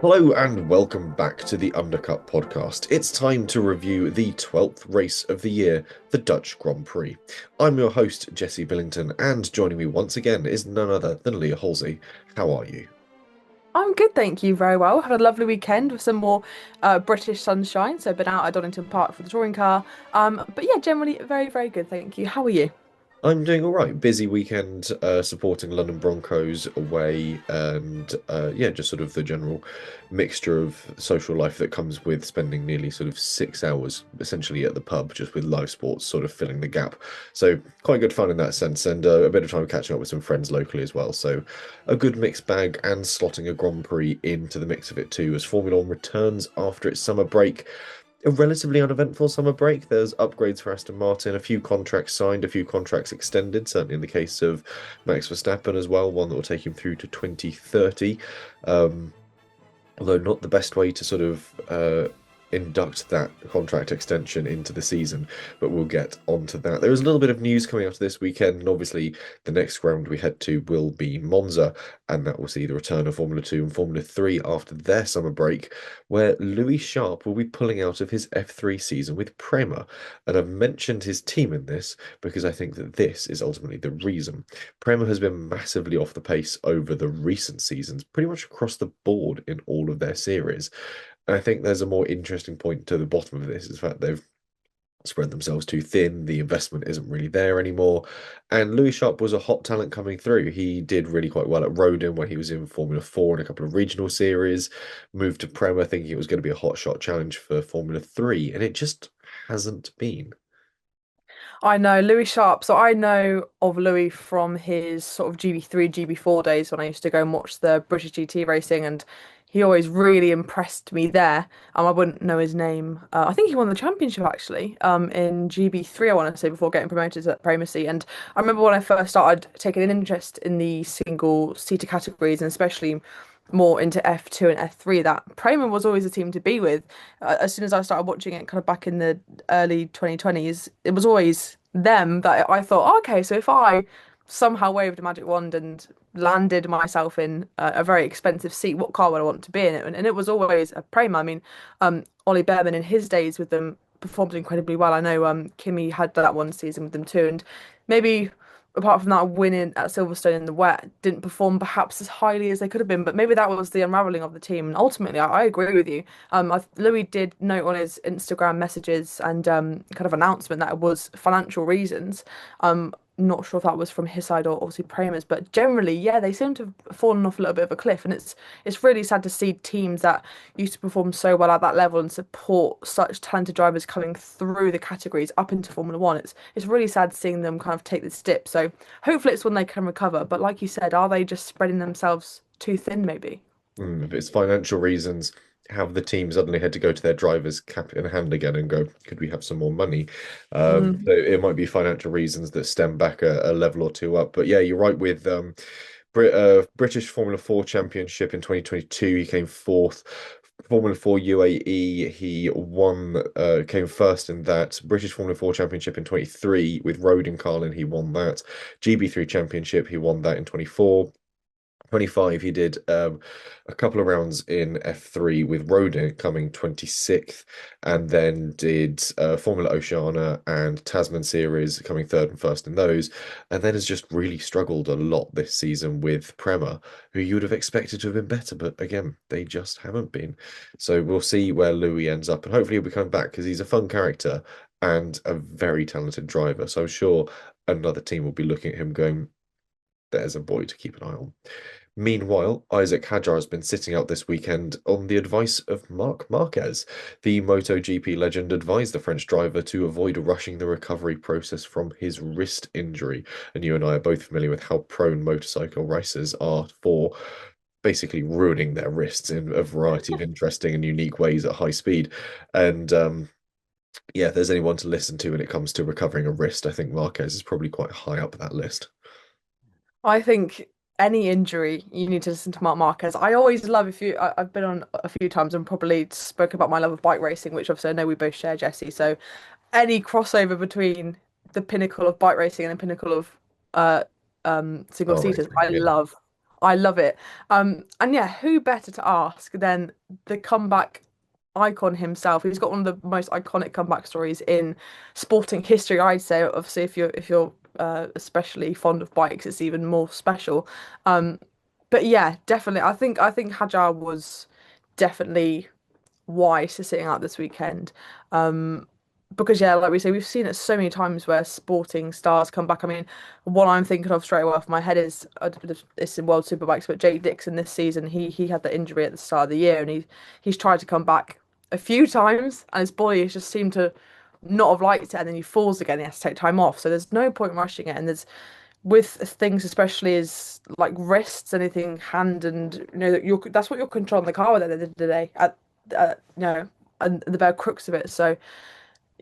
Hello and welcome back to the Undercut podcast. It's time to review the 12th race of the year, the Dutch Grand Prix. I'm your host, Jesse Billington, and joining me once again is none other than Leah Halsey. How are you? I'm good, thank you. Very well. Had a lovely weekend with some more British sunshine. So been out at Donington Park for the touring car. But yeah, generally very, very good, thank you. How are you? I'm doing all right. Busy weekend supporting London Broncos away, and yeah, just sort of the general mixture of social life that comes with spending nearly sort of 6 hours essentially at the pub, just with live sports sort of filling the gap. So quite good fun in that sense, and a bit of time catching up with some friends locally as well. So a good mixed bag, and slotting a Grand Prix into the mix of it too, as Formula One returns after its summer break. A relatively uneventful summer break. There's upgrades for Aston Martin, a few contracts signed, a few contracts extended, certainly in the case of Max Verstappen as well, one that will take him through to 2030. Um, Although not the best way to sort of induct that contract extension into the season, but we'll get onto that. There is a little bit of news coming out this weekend, and obviously the next round we head to will be Monza, and that will see the return of Formula 2 and Formula 3 after their summer break, where Louis Sharp will be pulling out of his F3 season with Prema. And I've mentioned his team in this because I think that this is ultimately the reason. Prema has been massively off the pace over the recent seasons, pretty much across the board in all of their series. And I think there's a more interesting point to the bottom of this is that they've spread themselves too thin. The investment isn't really there anymore. And Louis Sharp was a hot talent coming through. He did really quite well at Rodin when he was in Formula 4 and a couple of regional series, moved to Prema thinking it was going to be a hot shot challenge for Formula 3, and it just hasn't been. I know Louis Sharp. So I know of Louis from his sort of GB3, GB4 days when I used to go and watch the British GT racing, and he always really impressed me there. I wouldn't know his name. I think he won the championship actually. In GB3, I want to say before getting promoted to that Primacy. And I remember when I first started taking an interest in the single seater categories, and especially more into F2 and F3, that Prema was always a team to be with. As soon as I started watching it kind of back in the early 2020s, it was always them that I thought, "Oh, okay, so if I somehow waved a magic wand and landed myself in a very expensive seat, what car would I want to be in it?" And it was always a Prema. I mean, Ollie Behrman in his days with them performed incredibly well. I know Kimi had that one season with them too, and maybe apart from that winning at Silverstone in the wet, didn't perform perhaps as highly as they could have been. But maybe that was the unraveling of the team. And ultimately, I agree with you. Louis did note on his Instagram messages and kind of announcement that it was financial reasons. Not sure if that was from his side or obviously Prema's, but generally, yeah, they seem to have fallen off a little bit of a cliff, and it's really sad to see teams that used to perform so well at that level and support such talented drivers coming through the categories up into Formula One. It's really sad seeing them kind of take this dip. So hopefully it's when they can recover. But like you said, are they just spreading themselves too thin, maybe? If it's financial reasons, have the team suddenly had to go to their drivers cap in hand again and go, could we have some more money? So Mm. it might be financial reasons that stem back a level or two up. But yeah, you're right with British Formula 4 Championship in 2022, he came fourth. Formula 4 UAE, he won, came first in that. British Formula 4 Championship in 23 with Road and Carlin, he won that. GB3 Championship, he won that in 24. 25, he did a couple of rounds in F3 with Rodin coming 26th, and then did Formula Oceania and Tasman Series coming third and first in those, and then has just really struggled a lot this season with Prema, who you would have expected to have been better, but again, they just haven't been. So we'll see where Louis ends up, and hopefully he'll be coming back because he's a fun character and a very talented driver. So I'm sure another team will be looking at him going, there's a boy to keep an eye on. Meanwhile, Isaac Hadjar has been sitting out this weekend on the advice of Marc Marquez. The MotoGP legend advised the French driver to avoid rushing the recovery process from his wrist injury. And you and I are both familiar with how prone motorcycle racers are for basically ruining their wrists in a variety of interesting and unique ways at high speed. And yeah, if there's anyone to listen to when it comes to recovering a wrist, I think Marquez is probably quite high up that list. I think any injury, you need to listen to Marc Marquez. I always love if you. I've been on a few times and probably spoken about my love of bike racing, which obviously I know we both share, Jesse. So any crossover between the pinnacle of bike racing and the pinnacle of uh single Car seaters, racing, I yeah. love. I love it. And yeah, who better to ask than the comeback icon himself? He's got one of the most iconic comeback stories in sporting history, I'd say. Obviously, if you're especially fond of bikes, it's even more special. Um, but yeah, definitely. I think Hajar was definitely wise to sitting out this weekend. Um, because yeah, like we say, we've seen it so many times where sporting stars come back. I mean, one I'm thinking of straight away off my head is it's in World Superbikes, but Jake Dixon this season, he had the injury at the start of the year, and he's tried to come back a few times, and his body has just seemed to not have liked it, and then he falls again. He has to take time off, so there's no point rushing it. And there's with things especially as like wrists, anything, hand, and that you're that's what you're controlling the car with at the end of the day. And the bare crux of it. So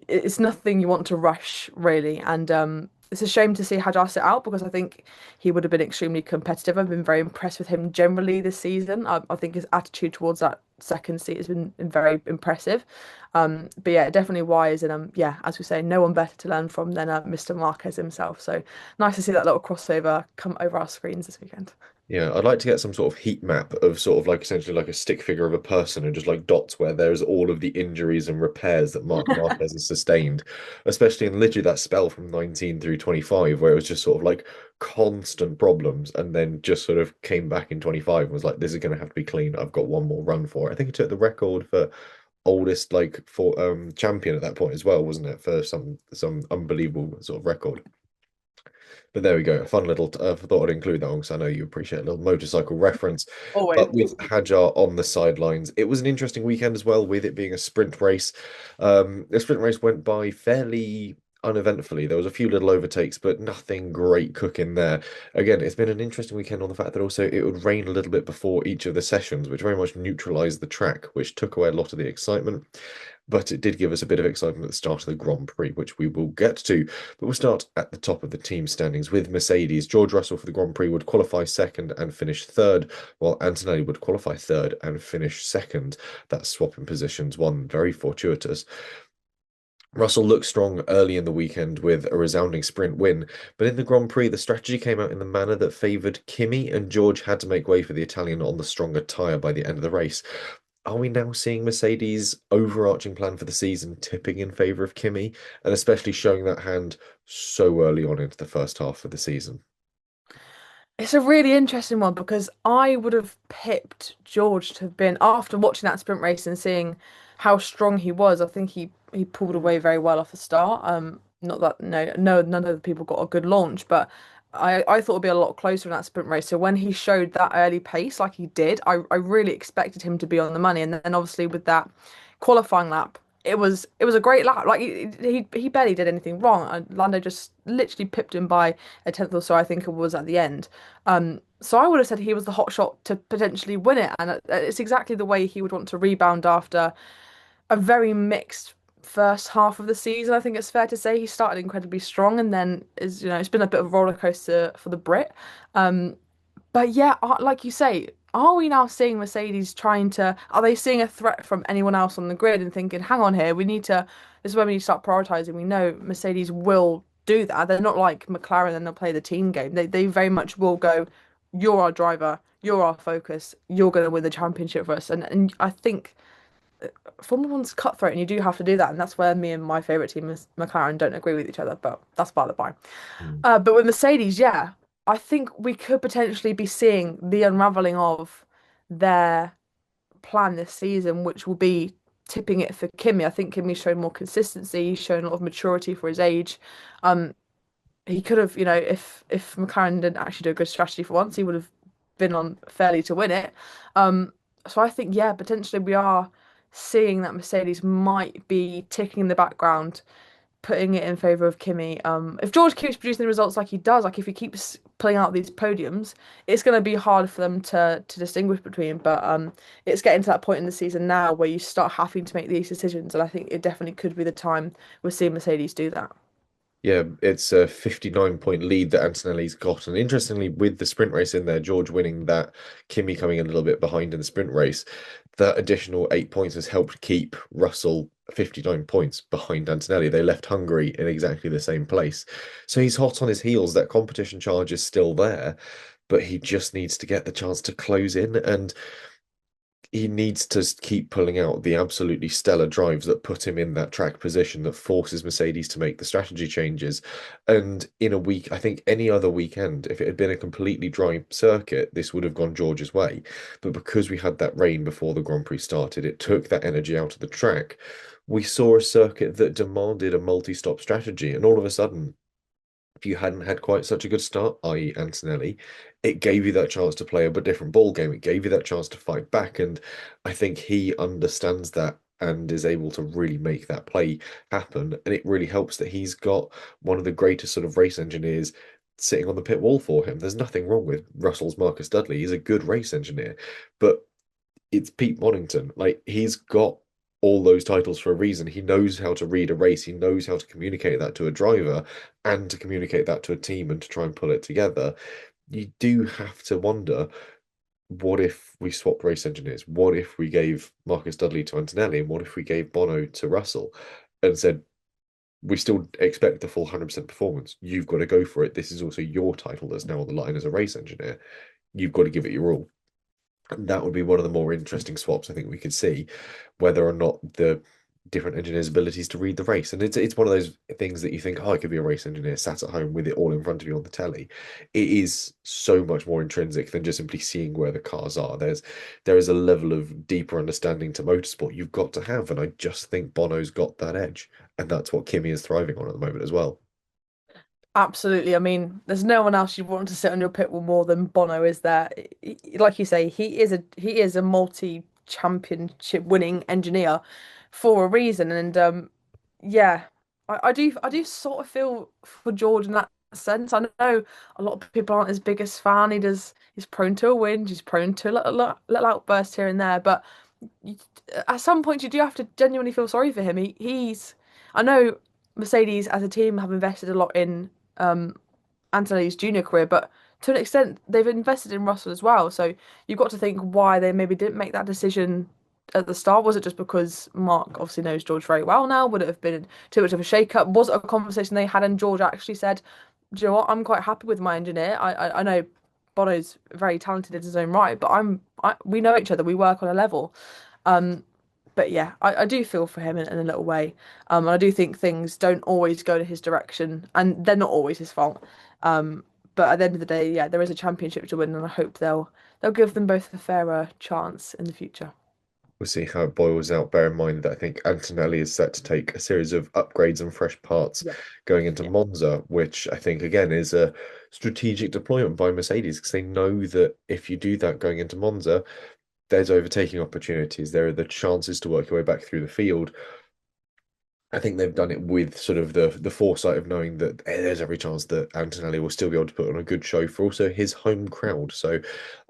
it's nothing you want to rush really, and it's a shame to see Hajar sit out because I think he would have been extremely competitive. I've been very impressed with him generally this season. I think his attitude towards that second seat has been very impressive. But yeah, definitely wise, and yeah, as we say, no one better to learn from than Mr. Marquez himself. So nice to see that little crossover come over our screens this weekend. Yeah, I'd like to get some sort of heat map of sort of like essentially like a stick figure of a person and just like dots where there's all of the injuries and repairs that Mark Marquez has sustained, especially in literally that spell from 19 through 25, where it was just sort of like constant problems and then just sort of came back in 25 and was like, this is going to have to be clean. I've got one more run for it. I think he took the record for oldest like for champion at that point as well, wasn't it? For some unbelievable sort of record. But there we go. A fun little. I thought I'd include that one because I know you appreciate a little motorcycle reference. Always. But with Hajar on the sidelines, it was an interesting weekend as well, with it being a sprint race. The sprint race went by fairly uneventfully. There was a few little overtakes, but nothing great cooking there. Again, it's been an interesting weekend on the fact that also it would rain a little bit before each of the sessions, which very much neutralized the track, which took away a lot of the excitement. But it did give us a bit of excitement at the start of the Grand Prix, which we will get to. But we'll start at the top of the team standings with Mercedes. George Russell for the Grand Prix would qualify second and finish third, while Antonelli would qualify third and finish second. That swap in positions, one very fortuitous. Russell looked strong early in the weekend with a resounding sprint win, but in the Grand Prix, the strategy came out in the manner that favoured Kimi, and George had to make way for the Italian on the stronger tyre by the end of the race. Are we now seeing Mercedes' overarching plan for the season tipping in favour of Kimi, and especially showing that hand so early on into the first half of the season? It's a really interesting one because I would have pipped George to have been after watching that sprint race and seeing how strong he was. I think he pulled away very well off the start. Not that none of the people got a good launch, but I thought it'd be a lot closer in that sprint race. So when he showed that early pace like he did, I really expected him to be on the money. And then obviously with that qualifying lap, it was a great lap. Like he barely did anything wrong. And Lando just literally pipped him by a tenth or so, I think it was at the end. So I would have said he was the hot shot to potentially win it, and it's exactly the way he would want to rebound after a very mixed first half of the season. I think it's fair to say he started incredibly strong, and then is it's been a bit of a roller coaster for the Brit. Um, but yeah, like you say, are we now seeing Mercedes trying to, are they seeing a threat from anyone else on the grid and thinking, hang on here, this is where we need to start prioritizing. We know Mercedes will do that. They're not like McLaren and they'll play the team game. They very much will go, you're our driver, you're our focus, you're going to win the championship for us. And I think Formula One's cutthroat and you do have to do that. And that's where me and my favorite team, McLaren, don't agree with each other, but that's by the by. Mm. But with Mercedes, yeah, I think we could potentially be seeing the unraveling of their plan this season, which will be tipping it for Kimi. I think Kimi's shown more consistency, he's shown a lot of maturity for his age. Um, he could have, if McLaren didn't actually do a good strategy for once, he would have been on fairly to win it. So I think, yeah, potentially we are seeing that Mercedes might be ticking in the background, putting it in favour of Kimi. If George keeps producing the results like he does, like if he keeps pulling out these podiums, it's going to be hard for them to distinguish between. But it's getting to that point in the season now where you start having to make these decisions, and I think it definitely could be the time we're seeing Mercedes do that. Yeah, it's a 59-point lead that Antonelli's got. And interestingly, with the sprint race in there, George winning that, Kimi coming a little bit behind in the sprint race, that additional 8 points has helped keep Russell 59 points behind Antonelli. They left Hungary in exactly the same place. So he's hot on his heels. That competition charge is still there. but he just needs to get the chance to close in, and he needs to keep pulling out the absolutely stellar drives that put him in that track position that forces Mercedes to make the strategy changes. And in a week, I think any other weekend, if it had been a completely dry circuit, this would have gone George's way. But because we had that rain before the Grand Prix started, it took that energy out of the track. We saw a circuit that demanded a multi-stop strategy, and all of a sudden, if you hadn't had quite such a good start, i.e. Antonelli, it gave you that chance to play a bit different ball game. It gave you that chance to fight back. And I think he understands that and is able to really make that play happen. And it really helps that he's got one of the greatest sort of race engineers sitting on the pit wall for him. There's nothing wrong with Russell's Marcus Dudley. He's a good race engineer. But it's Pete Bonington. Like, he's got all those titles for a reason. He knows how to read a race. He knows how to communicate that to a driver and to communicate that to a team and to try and pull it together. You do have to wonder, what if we swapped race engineers? What if we gave Marcus Dudley to Antonelli? And what if we gave Bono to Russell and said, we still expect the full 100% performance. You've got to go for it. This is also your title that's now on the line as a race engineer. You've got to give it your all. And that would be one of the more interesting swaps I think we could see, whether or not the different engineers' abilities to read the race. And it's one of those things that you think, oh, I could be a race engineer sat at home with it all in front of you on the telly. It is so much more intrinsic than just simply seeing where the cars are. There is a level of deeper understanding to motorsport you've got to have, and I just think Bono's got that edge, and that's what Kimi is thriving on at the moment as well. Absolutely. I mean, there's no one else you'd want to sit on your pit wall more than Bono is there. Like you say, he is a multi-championship winning engineer for a reason. And yeah, I do sort of feel for George in that sense. I know a lot of people aren't his biggest fan. He's prone to a whinge, he's prone to a little outburst here and there, but you, at some point you do have to genuinely feel sorry for him. I know Mercedes as a team have invested a lot in um, Antonelli's junior career, but to an extent they've invested in Russell as well. So you've got to think why they maybe didn't make that decision at the start. Was it just because Mark obviously knows George very well now? Would it have been too much of a shake-up? Was it a conversation they had and George actually said, "Do you know what? I'm quite happy with my engineer. I know Bono's very talented in his own right, but we know each other. We work on a level." Um, but yeah, I do feel for him in a little way. And I do think things don't always go to his direction, and they're not always his fault. But at the end of the day, yeah, there is a championship to win, and I hope they'll give them both a fairer chance in the future. We'll see how it boils out. Bear in mind that I think Antonelli is set to take a series of upgrades and fresh parts Yeah, going into yeah. Monza, which I think again is a strategic deployment by Mercedes because they know that if you do that going into Monza, there's overtaking opportunities. There are the chances to work your way back through the field. I think they've done it with sort of the foresight of knowing that there's every chance that Antonelli will still be able to put on a good show for also his home crowd. So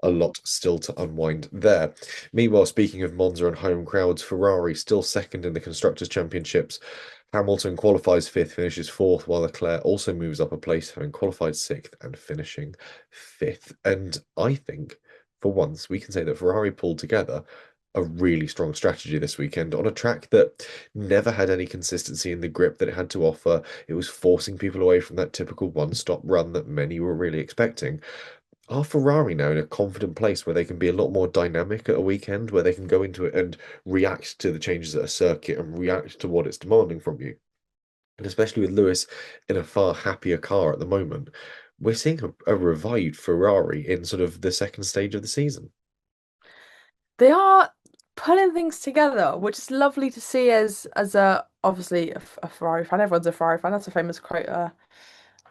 a lot still to unwind there. Meanwhile, speaking of Monza and home crowds, Ferrari still second in the Constructors' Championships. Hamilton qualifies fifth, finishes fourth, while Leclerc also moves up a place, having qualified sixth and finishing fifth. And I think for once we can say that Ferrari pulled together a really strong strategy this weekend on a track that never had any consistency in the grip that it had to offer. It was forcing people away from that typical one-stop run that many were really expecting. Are Ferrari now in a confident place where they can be a lot more dynamic at a weekend, where they can go into it and react to the changes at a circuit and react to what it's demanding from you? And especially with Lewis in a far happier car at the moment, we're seeing a revived Ferrari in sort of the second stage of the season. They are pulling things together, which is lovely to see as a obviously a Ferrari fan. Everyone's a Ferrari fan. That's a famous quote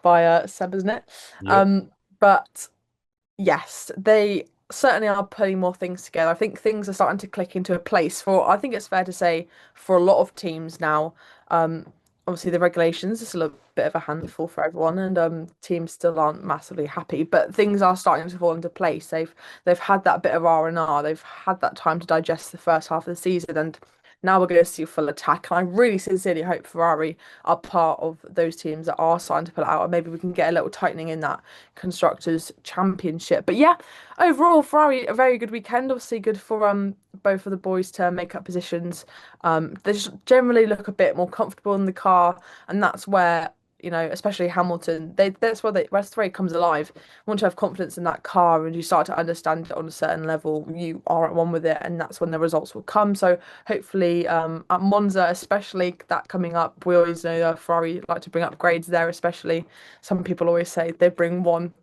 by Seb, isn't it? Yep. But yes, they certainly are putting more things together. I think things are starting to click into a place for, I think it's fair to say, for a lot of teams now. Obviously, the regulations are still a bit of a handful for everyone, and teams still aren't massively happy. But things are starting to fall into place. They've had that bit of R&R. They've had that time to digest the first half of the season, and now we're going to see a full attack. And I really sincerely hope Ferrari are part of those teams that are starting to pull it out, and maybe we can get a little tightening in that constructors championship. But yeah, overall, Ferrari a very good weekend. Obviously, good for both of the boys to make up positions. They just generally look a bit more comfortable in the car, and that's where especially Hamilton, that's where it comes alive. Once you have confidence in that car and you start to understand it on a certain level, you are at one with it, and that's when the results will come. So hopefully, at Monza, especially that coming up, we always know Ferrari like to bring upgrades there, especially. Some people always say they bring one,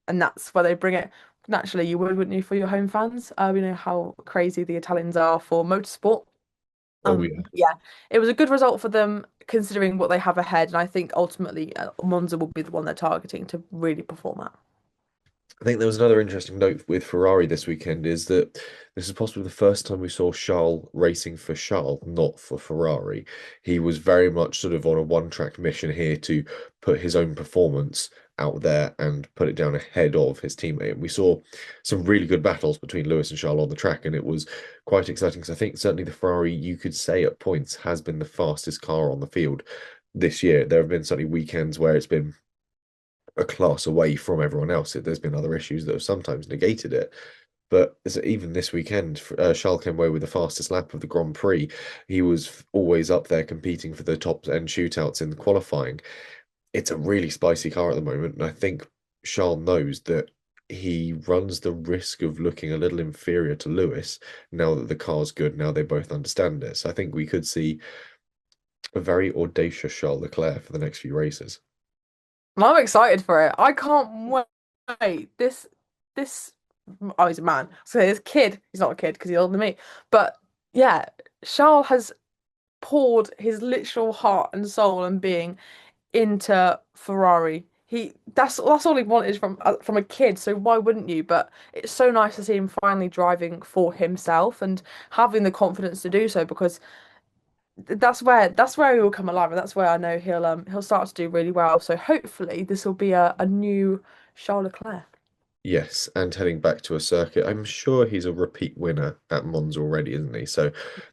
and that's where they bring it. Naturally, you would, wouldn't you, for your home fans? You know how crazy the Italians are for motorsport. Oh yeah. Yeah, it was a good result for them considering what they have ahead, and I think ultimately Monza will be the one they're targeting to really perform at. I think there was another interesting note with Ferrari this weekend is that this is possibly the first time we saw Charles racing for Charles, not for Ferrari. He was very much sort of on a one-track mission here to put his own performance out there and put it down ahead of his teammate. And we saw some really good battles between Lewis and Charles on the track, and it was quite exciting because I think certainly the Ferrari, you could say at points, has been the fastest car on the field this year. There have been certainly weekends where it's been a class away from everyone else. There's been other issues that have sometimes negated it. But even this weekend, Charles came away with the fastest lap of the Grand Prix. He was always up there competing for the top end shootouts in the qualifying. It's a really spicy car at the moment, and I think Charles knows that he runs the risk of looking a little inferior to Lewis now that the car's good. Now they both understand it. So I think we could see a very audacious Charles Leclerc for the next few races. I'm excited for it. I can't wait. This, oh, he's a man. So this kid, he's not a kid because he's older than me. But yeah, Charles has poured his literal heart and soul and being into Ferrari. That's all he wanted from a kid. So why wouldn't you? But it's so nice to see him finally driving for himself and having the confidence to do so because that's where he will come alive, and that's where I know he'll start to do really well. So hopefully this will be a new Charles Leclerc. Yes, and heading back to a circuit. I'm sure he's a repeat winner at Monza already, isn't he? So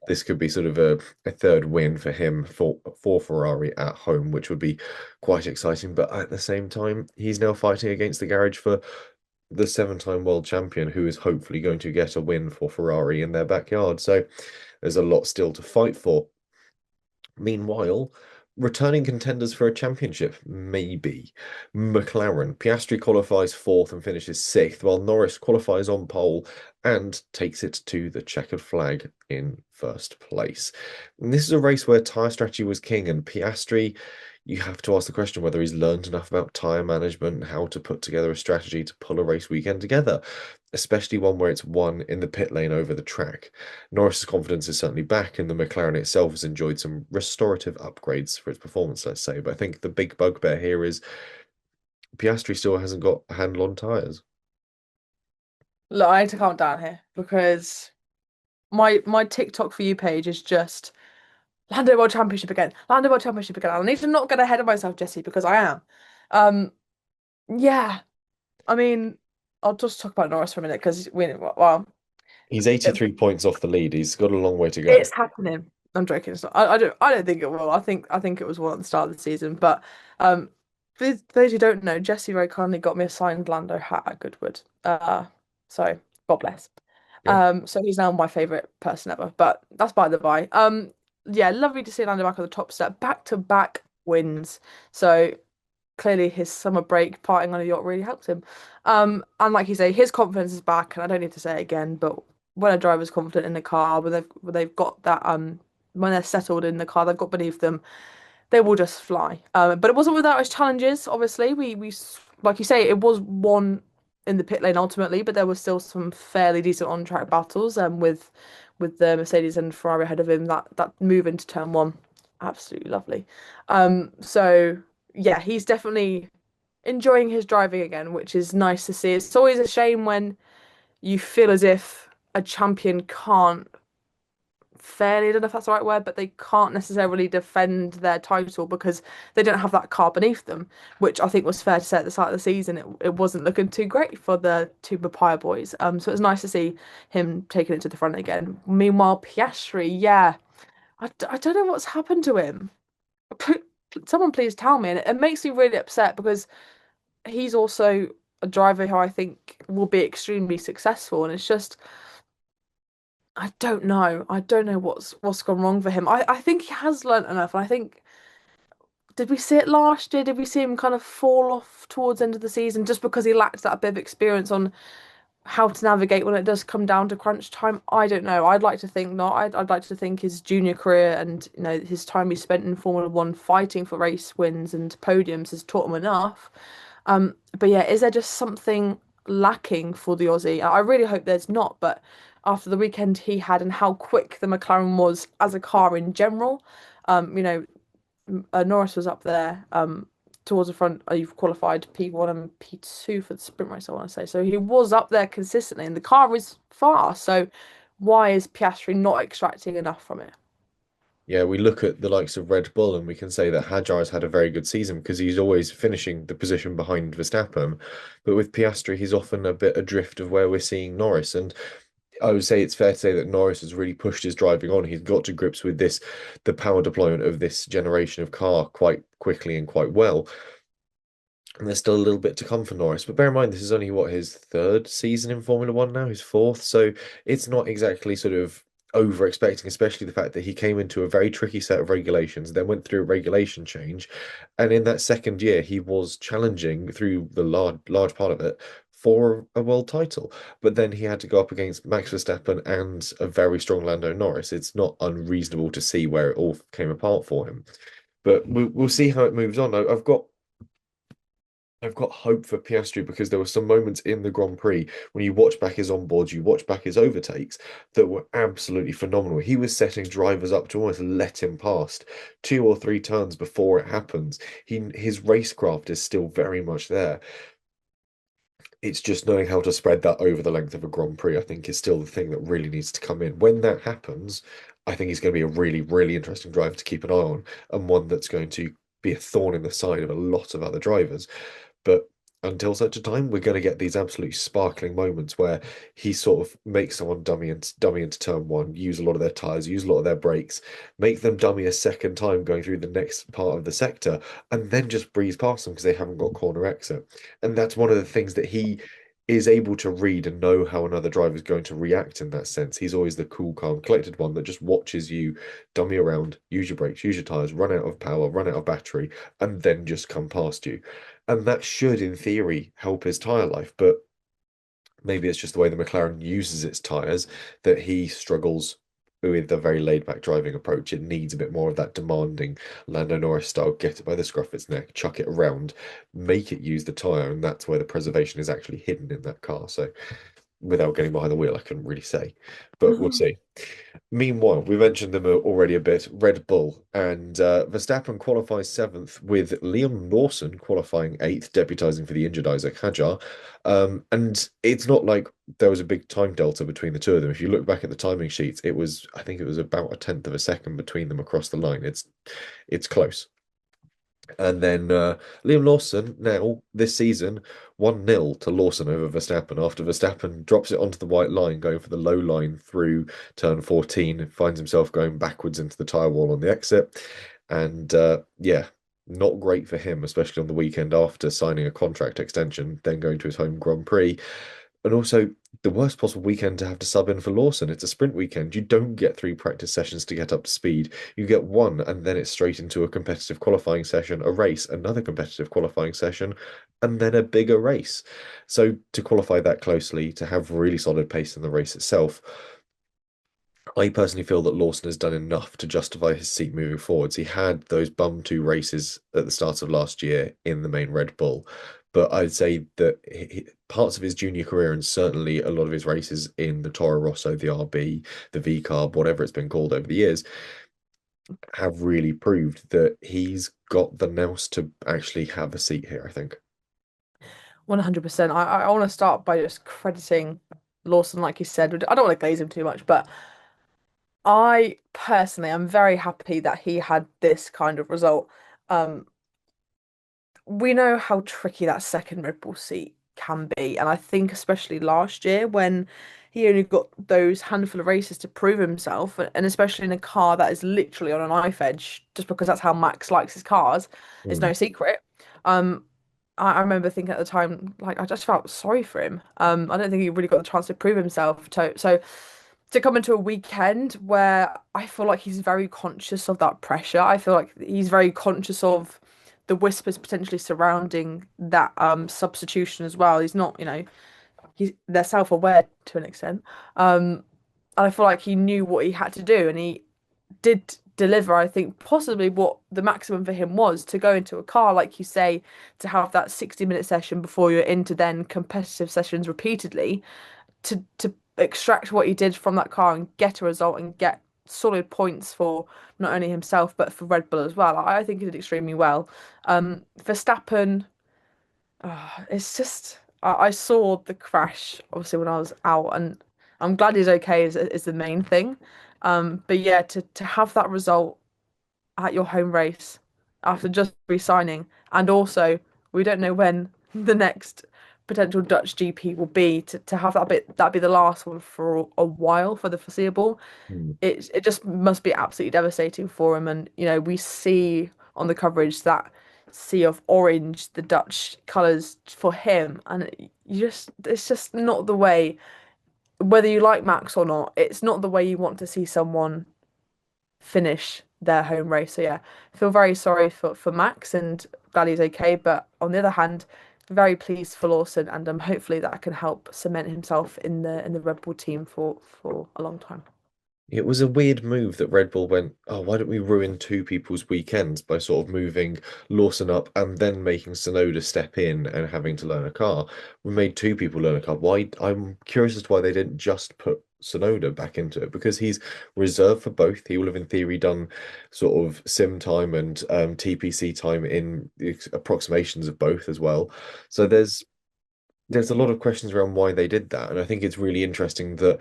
this could be sort of a third win for him for Ferrari at home, which would be quite exciting. But at the same time, he's now fighting against the garage for the seven-time world champion, who is hopefully going to get a win for Ferrari in their backyard. So there's a lot still to fight for. Meanwhile, returning contenders for a championship, maybe. McLaren. Piastri qualifies fourth and finishes sixth, while Norris qualifies on pole and takes it to the checkered flag in first place. And this is a race where tyre strategy was king, and Piastri, you have to ask the question whether he's learned enough about tyre management and how to put together a strategy to pull a race weekend together, especially one where it's won in the pit lane over the track. Norris's confidence is certainly back, and the McLaren itself has enjoyed some restorative upgrades for its performance, let's say. But I think the big bugbear here is Piastri still hasn't got a handle on tyres. Look, I need to calm down here because my TikTok for you page is just Lando World Championship again, Lando World Championship again. I need to not get ahead of myself, Jesse, because I am. Um, yeah, I mean, I'll just talk about Norris for a minute because well, He's 83 points off the lead. He's got a long way to go. it's happening. I'm joking. It's not. I don't think it will. I think it was one at the start of the season. But for those who don't know, Jesse very kindly got me a signed Lando hat at Goodwood. So God bless. Yeah. So he's now my favorite person ever. But that's by the by. Yeah, lovely to see Lando back on the top step, back to back wins. So clearly his summer break partying on a yacht really helped him. And like you say, his confidence is back, and I don't need to say it again, but when a driver's confident in the car, when they've got that when they're settled in the car they've got beneath them, they will just fly. But it wasn't without its challenges. Obviously, we like you say, it was one in the pit lane ultimately, but there was still some fairly decent on track battles. With the Mercedes and Ferrari ahead of him, that move into turn one, absolutely lovely. So yeah, he's definitely enjoying his driving again, which is nice to see. It's always a shame when you feel as if a champion can't fairly, I don't know if that's the right word, but they can't necessarily defend their title because they don't have that car beneath them, which I think was fair to say at the start of the season. It wasn't looking too great for the two Papaya boys. So it's nice to see him taking it to the front again. Meanwhile, Piastri, yeah, I don't know what's happened to him. Someone please tell me. And it makes me really upset because he's also a driver who I think will be extremely successful. And it's just, I don't know. I don't know what's gone wrong for him. I think he has learnt enough. And I think did we see it last year? Did we see him kind of fall off towards the end of the season just because he lacked that bit of experience on how to navigate when it does come down to crunch time? I don't know. I'd like to think not. I'd like to think his junior career and his time he spent in Formula One fighting for race wins and podiums has taught him enough. But yeah, is there just something lacking for the Aussie? I really hope there's not, but after the weekend he had and how quick the McLaren was as a car in general, um, you know, Norris was up there towards the front. You've qualified P1 and P2 for the sprint race, I want to say. So he was up there consistently, and the car is fast. So why is Piastri not extracting enough from it? Yeah, we look at the likes of Red Bull and we can say that Hadjar has had a very good season because he's always finishing the position behind Verstappen. But with Piastri, he's often a bit adrift of where we're seeing Norris. And I would say it's fair to say that Norris has really pushed his driving on. He's got to grips with the power deployment of this generation of car quite quickly and quite well. And there's still a little bit to come for Norris. But bear in mind, this is only what his third season in Formula One now, his fourth. So it's not exactly sort of over expecting, especially the fact that he came into a very tricky set of regulations, then went through a regulation change. And in that second year, he was challenging through the large part of it for a world title. But then he had to go up against Max Verstappen and a very strong Lando Norris. It's not unreasonable to see where it all came apart for him. But we'll see how it moves on. I've got hope for Piastri because there were some moments in the Grand Prix when you watch back his onboards, you watch back his overtakes that were absolutely phenomenal. He was setting drivers up to almost let him past 2 or 3 turns before it happens. His racecraft is still very much there. It's just knowing how to spread that over the length of a Grand Prix, I think, is still the thing that really needs to come in. When that happens, I think he's going to be a really, really interesting driver to keep an eye on and one that's going to be a thorn in the side of a lot of other drivers. But until such a time, we're going to get these absolutely sparkling moments where he sort of makes someone dummy into turn one, use a lot of their tires, use a lot of their brakes, make them dummy a second time going through the next part of the sector, and then just breeze past them because they haven't got corner exit. And that's one of the things that he is able to read and know how another driver is going to react in that sense. He's always the cool, calm, collected one that just watches you dummy around, use your brakes, use your tires, run out of power, run out of battery, and then just come past you. And that should, in theory, help his tyre life. But maybe it's just the way the McLaren uses its tyres that he struggles with a very laid back driving approach. It needs a bit more of that demanding Lando Norris style, get it by the scruff of its neck, chuck it around, make it use the tyre. And that's where the preservation is actually hidden in that car. So without getting behind the wheel, I couldn't really say, but we'll see. Meanwhile, we mentioned them already a bit. Red Bull and Verstappen qualifies seventh, with Liam Lawson qualifying eighth, deputising for the injured Isaac Hadjar. And it's not like there was a big time delta between the two of them. If you look back at the timing sheets, I think it was about a tenth of a second between them across the line. It's close. And then Liam Lawson now this season 1-0 to Lawson over Verstappen after Verstappen drops it onto the white line, going for the low line through turn 14, finds himself going backwards into the tyre wall on the exit. And yeah, not great for him, especially on the weekend after signing a contract extension, then going to his home Grand Prix. And also the worst possible weekend to have to sub in for Lawson. It's a sprint weekend. You don't get 3 practice sessions to get up to speed. You get one, and then it's straight into a competitive qualifying session, a race, another competitive qualifying session, and then a bigger race. So to qualify that closely, to have really solid pace in the race itself, I personally feel that Lawson has done enough to justify his seat moving forwards. He had those bum two races at the start of last year in the main Red Bull, but I'd say that parts of his junior career and certainly a lot of his races in the Toro Rosso, the RB, the V Carb, whatever it's been called over the years, have really proved that he's got the nous to actually have a seat here, I think. 100%. I want to start by just crediting Lawson, like you said. I don't want to glaze him too much, but I personally am very happy that he had this kind of result. Um, we know how tricky that second Red Bull seat can be, and I think especially last year when he only got those handful of races to prove himself, and especially in a car that is literally on a knife edge, just because that's how Max likes his cars, it's Mm. no secret. Um, I remember thinking at the time, like I just felt sorry for him. I don't think he really got the chance to prove himself. So to come into a weekend where I feel like he's very conscious of that pressure. I feel like he's very conscious of the whispers potentially surrounding that substitution as well. He's not, they're self-aware to an extent. And I feel like he knew what he had to do, and he did deliver, I think, possibly what the maximum for him was to go into a car, like you say, to have that 60-minute session before you're into then competitive sessions repeatedly, to extract what he did from that car and get a result and get solid points for not only himself but for Red Bull as well. I think he did extremely well. Verstappen, it's just I saw the crash obviously when I was out, and I'm glad he's okay is the main thing. But yeah, to have that result at your home race after just re-signing, and also we don't know when the next potential Dutch GP will be. To have that be the last one for a while, for the foreseeable, Mm. it just must be absolutely devastating for him. And we see on the coverage that sea of orange, the Dutch colours for him, and it's just not the way. Whether you like Max or not, it's not the way you want to see someone finish their home race. So yeah, I feel very sorry for Max, and glad he's okay. But on the other hand, very pleased for Lawson, and hopefully that can help cement himself in the Red Bull team for a long time. It was a weird move that Red Bull went, oh, why don't we ruin two people's weekends by sort of moving Lawson up and then making Sonoda step in and having to learn a car. We made two people learn a car. Why? I'm curious as to why they didn't just put Sonoda back into it, because he's reserved for both. He will have in theory done sort of sim time and TPC time in the approximations of both as well. So there's a lot of questions around why they did that, and I think it's really interesting that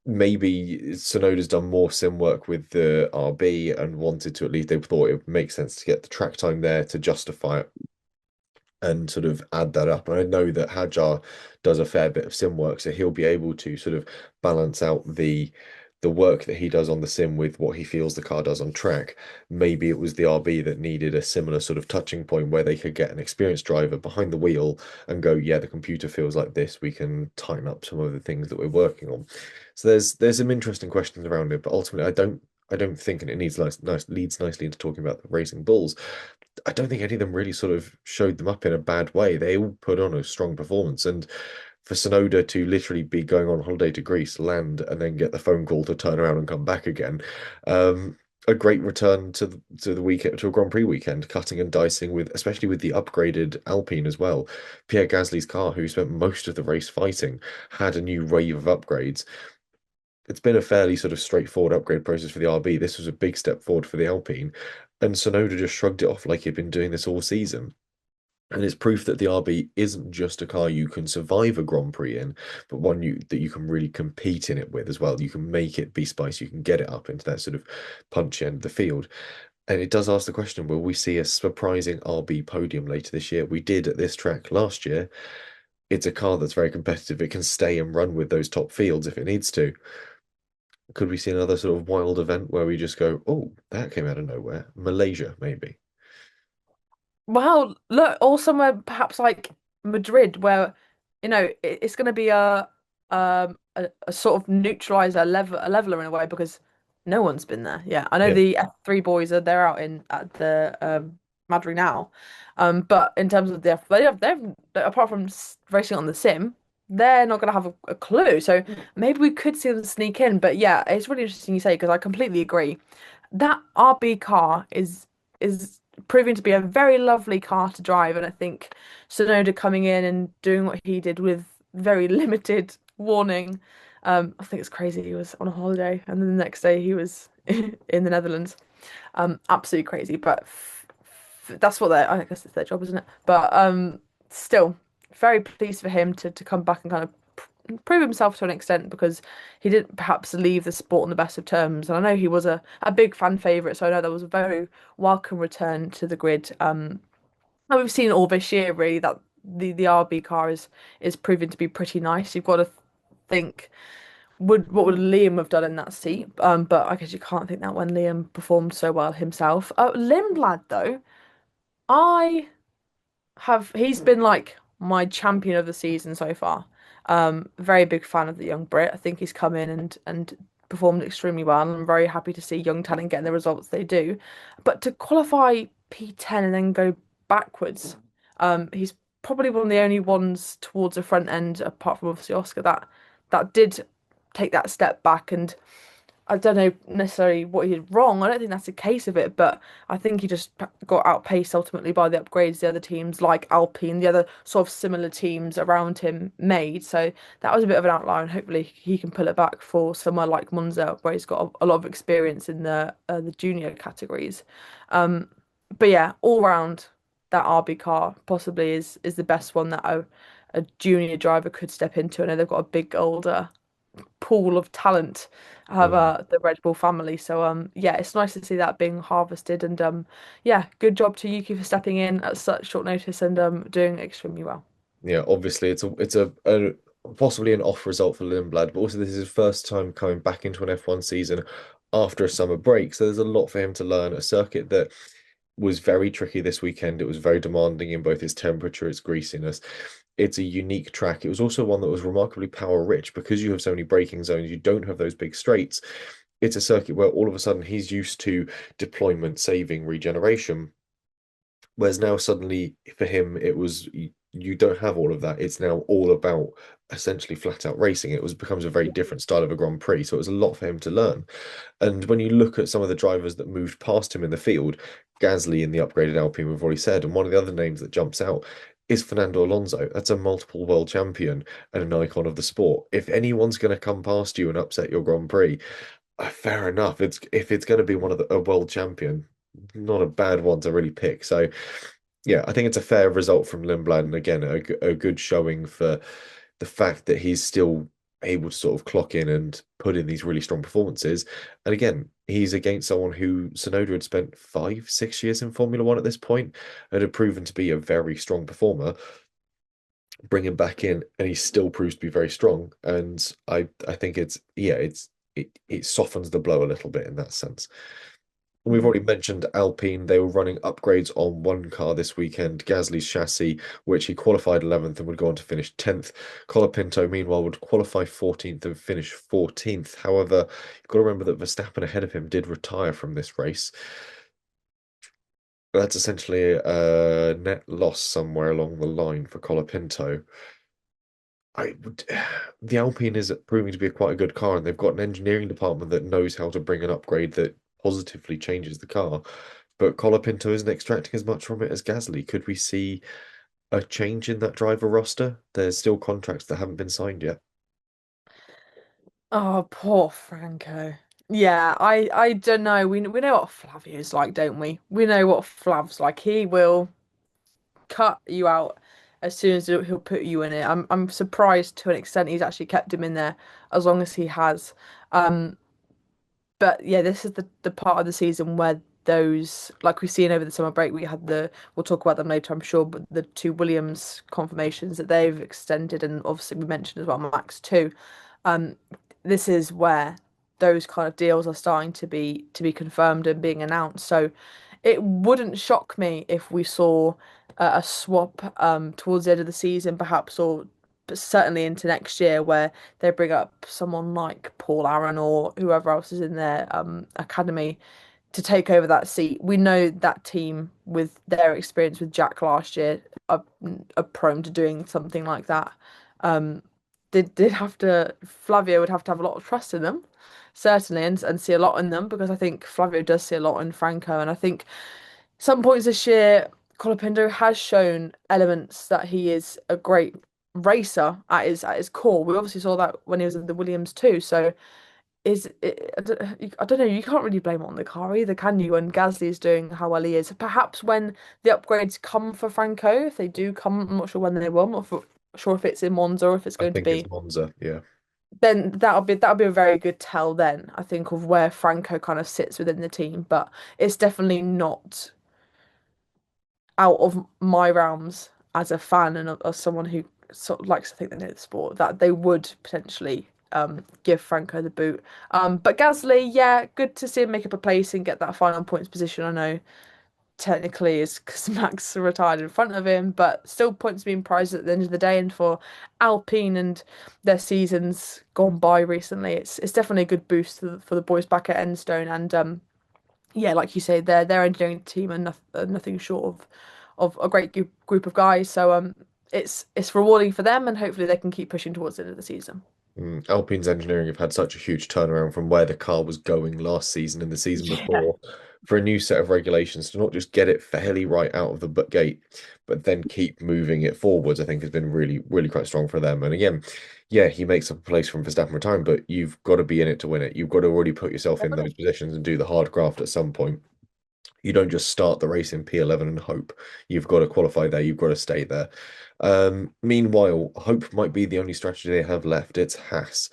maybe Sonoda's done more sim work with the RB and wanted to, at least they thought it would make sense to get the track time there to justify it and sort of add that up. And I know that Hajar does a fair bit of sim work, so he'll be able to sort of balance out the work that he does on the sim with what he feels the car does on track. Maybe it was the RB that needed a similar sort of touching point where they could get an experienced driver behind the wheel and go, yeah, the computer feels like this. We can tighten up some of the things that we're working on. So there's some interesting questions around it, but ultimately I don't think, and it needs leads nicely into talking about the Racing Bulls. I don't think any of them really sort of showed them up in a bad way. They all put on a strong performance, and for Sonoda to literally be going on holiday to Greece, land, and then get the phone call to turn around and come back again, a great return to the weekend, to a Grand Prix weekend, cutting and dicing with, especially with the upgraded Alpine as well. Pierre Gasly's car, who spent most of the race fighting, had a new wave of upgrades. It's been a fairly sort of straightforward upgrade process for the RB. This was a big step forward for the Alpine, and Sonoda just shrugged it off like he'd been doing this all season. And it's proof that the RB isn't just a car you can survive a Grand Prix in, but one that you can really compete in it with as well. You can make it be spicy, you can get it up into that sort of punchy end of the field. And it does ask the question, will we see a surprising RB podium later this year? We did at this track last year. It's a car that's very competitive. It can stay and run with those top fields if it needs to. Could we see another sort of wild event where we just go, oh, that came out of nowhere? Malaysia, maybe. Well, look, or somewhere perhaps like Madrid, where it's going to be a sort of neutralizer, a leveler in a way, because no one's been there. Yeah, I know Yeah. the F3 boys they're out in at the Madrid now, but in terms of the they've apart from racing on the sim, they're not going to have a clue. So maybe we could see them sneak in. But yeah, it's really interesting you say, because I completely agree. That RB car is proving to be a very lovely car to drive, and I think Sonoda coming in and doing what he did with very limited warning. I think it's crazy. He was on a holiday, and then the next day he was in the Netherlands. Absolutely crazy, but that's what I guess it's their job, isn't it? But still, very pleased for him to come back and kind of prove himself to an extent, because he didn't perhaps leave the sport on the best of terms. And I know he was a big fan favourite, so I know there was a very welcome return to the grid. And we've seen all this year really that the RB car is proving to be pretty nice. You've got to think, what would Liam have done in that seat? But I guess you can't think that when Liam performed so well himself. Lindblad though, I he's been like my champion of the season so far. Very big fan of the young Brit. I think he's come in and performed extremely well, and I'm very happy to see young talent getting the results they do. But to qualify P10 and then go backwards. He's probably one of the only ones towards the front end, apart from obviously Oscar, that did take that step back. And I don't know necessarily what he did wrong. I don't think that's the case of it, but I think he just got outpaced ultimately by the upgrades the other teams like Alpine, the other sort of similar teams around him made. So that was a bit of an outlier, and hopefully he can pull it back for somewhere like Monza, where he's got a lot of experience in the junior categories. Um, but yeah, all round, that RB car possibly is the best one that a junior driver could step into. I know they've got a big older pool of talent have Mm. the Red Bull family. So yeah, it's nice to see that being harvested, and yeah, good job to Yuki for stepping in at such short notice and doing extremely well. Yeah, obviously a possibly an off result for Lindblad, but also this is his first time coming back into an F1 season after a summer break. So there's a lot for him to learn. A circuit that was very tricky this weekend. It was very demanding in both its temperature, its greasiness. It's a unique track. It was also one that was remarkably power rich because you have so many braking zones. You don't have those big straights. It's a circuit where all of a sudden he's used to deployment, saving, regeneration. Whereas now suddenly for him, you don't have all of that. It's now all about essentially flat out racing. It was becomes a very different style of a Grand Prix. So it was a lot for him to learn. And when you look at some of the drivers that moved past him in the field, Gasly in the upgraded Alpine, we've already said, and one of the other names that jumps out is Fernando Alonso. That's a multiple world champion and an icon of the sport. If anyone's going to come past you and upset your Grand Prix, fair enough. It's if it's going to be one of a world champion, not a bad one to really pick. So yeah, I think it's a fair result from Lindblad, and again, a good showing for the fact that he's still able to sort of clock in and put in these really strong performances. And again, he's against someone who Sonoda had spent 5, 6 years in Formula One at this point and had proven to be a very strong performer. Bring him back in, and he still proves to be very strong. And I think it's yeah, it softens the blow a little bit in that sense. We've Mhm. already mentioned Alpine. They were running upgrades on one car this weekend, Gasly's chassis, which he qualified 11th and would go on to finish 10th. Colapinto, meanwhile, would qualify 14th and finish 14th. However, you've got to remember that Verstappen ahead of him did retire from this race. That's essentially a net loss somewhere along the line for Colapinto. I would, the Alpine is proving to be quite a good car, and they've got an engineering department that knows how to bring an upgrade that positively changes the car. But Colapinto isn't extracting as much from it as Gasly. Could we see a change in that driver roster? There's still contracts that haven't been signed yet. Oh, poor Franco. Yeah, I don't know. We know what Flavio's like, don't we? We know what Flav's like. He will cut you out as soon as he'll put you in it. I'm surprised to an extent he's actually kept him in there as long as he has. Um, but yeah, this is the part of the season where those, like we've seen over the summer break, we'll talk about them later, I'm sure, but the two Williams confirmations that they've extended, and obviously we mentioned as well Max too. Um, this is where those kind of deals are starting to be confirmed and being announced. So it wouldn't shock me if we saw a swap towards the end of the season, perhaps, or but certainly into next year, where they bring up someone like Paul Aaron or whoever else is in their academy to take over that seat. We know that team, with their experience with Jack last year, are prone to doing something like that. Um, did have to Flavio would have to have a lot of trust in them, certainly, and see a lot in them, because I think Flavio does see a lot in Franco, and I think some points this year, Colapinto has shown elements that he is a great racer at his core. We obviously saw that when he was in the Williams too. So is it, I don't know. You can't really blame it on the car either, can you? When Gasly is doing how well he is, perhaps when the upgrades come for Franco, if they do come, I'm not sure when they will. I'm not sure if it's in Monza or if it's I going to think be. it's Monza. Yeah, Then that'll be a very good tell then, I think, of where Franco kind of sits within the team. But it's definitely not out of my realms as a fan and as someone who sort of likes to think they know the sport, that they would potentially give Franco the boot. But Gasly, yeah, good to see him make up a place and get that final points position. I know technically is because Max retired in front of him, but still points being prized at the end of the day. And for Alpine and their seasons gone by recently, it's definitely a good boost for the boys back at Enstone. And yeah, like you say, their engineering team are nothing short of a great group of guys. So it's rewarding for them, and hopefully they can keep pushing towards the end of the season. Alpine's engineering have had such a huge turnaround from where the car was going last season and the season Yeah. before for a new set of regulations to not just get it fairly right out of the gate, but then keep moving it forwards, I think has been really, really quite strong for them. And again, yeah, he makes up a place from Verstappen retiring, but you've got to be in it to win it. You've got to already put yourself in those positions and do the hard graft at some point. You don't just start the race in P11 and hope. You've got to qualify there. You've got to stay there. Meanwhile, hope might be the only strategy they have left. It's Haas.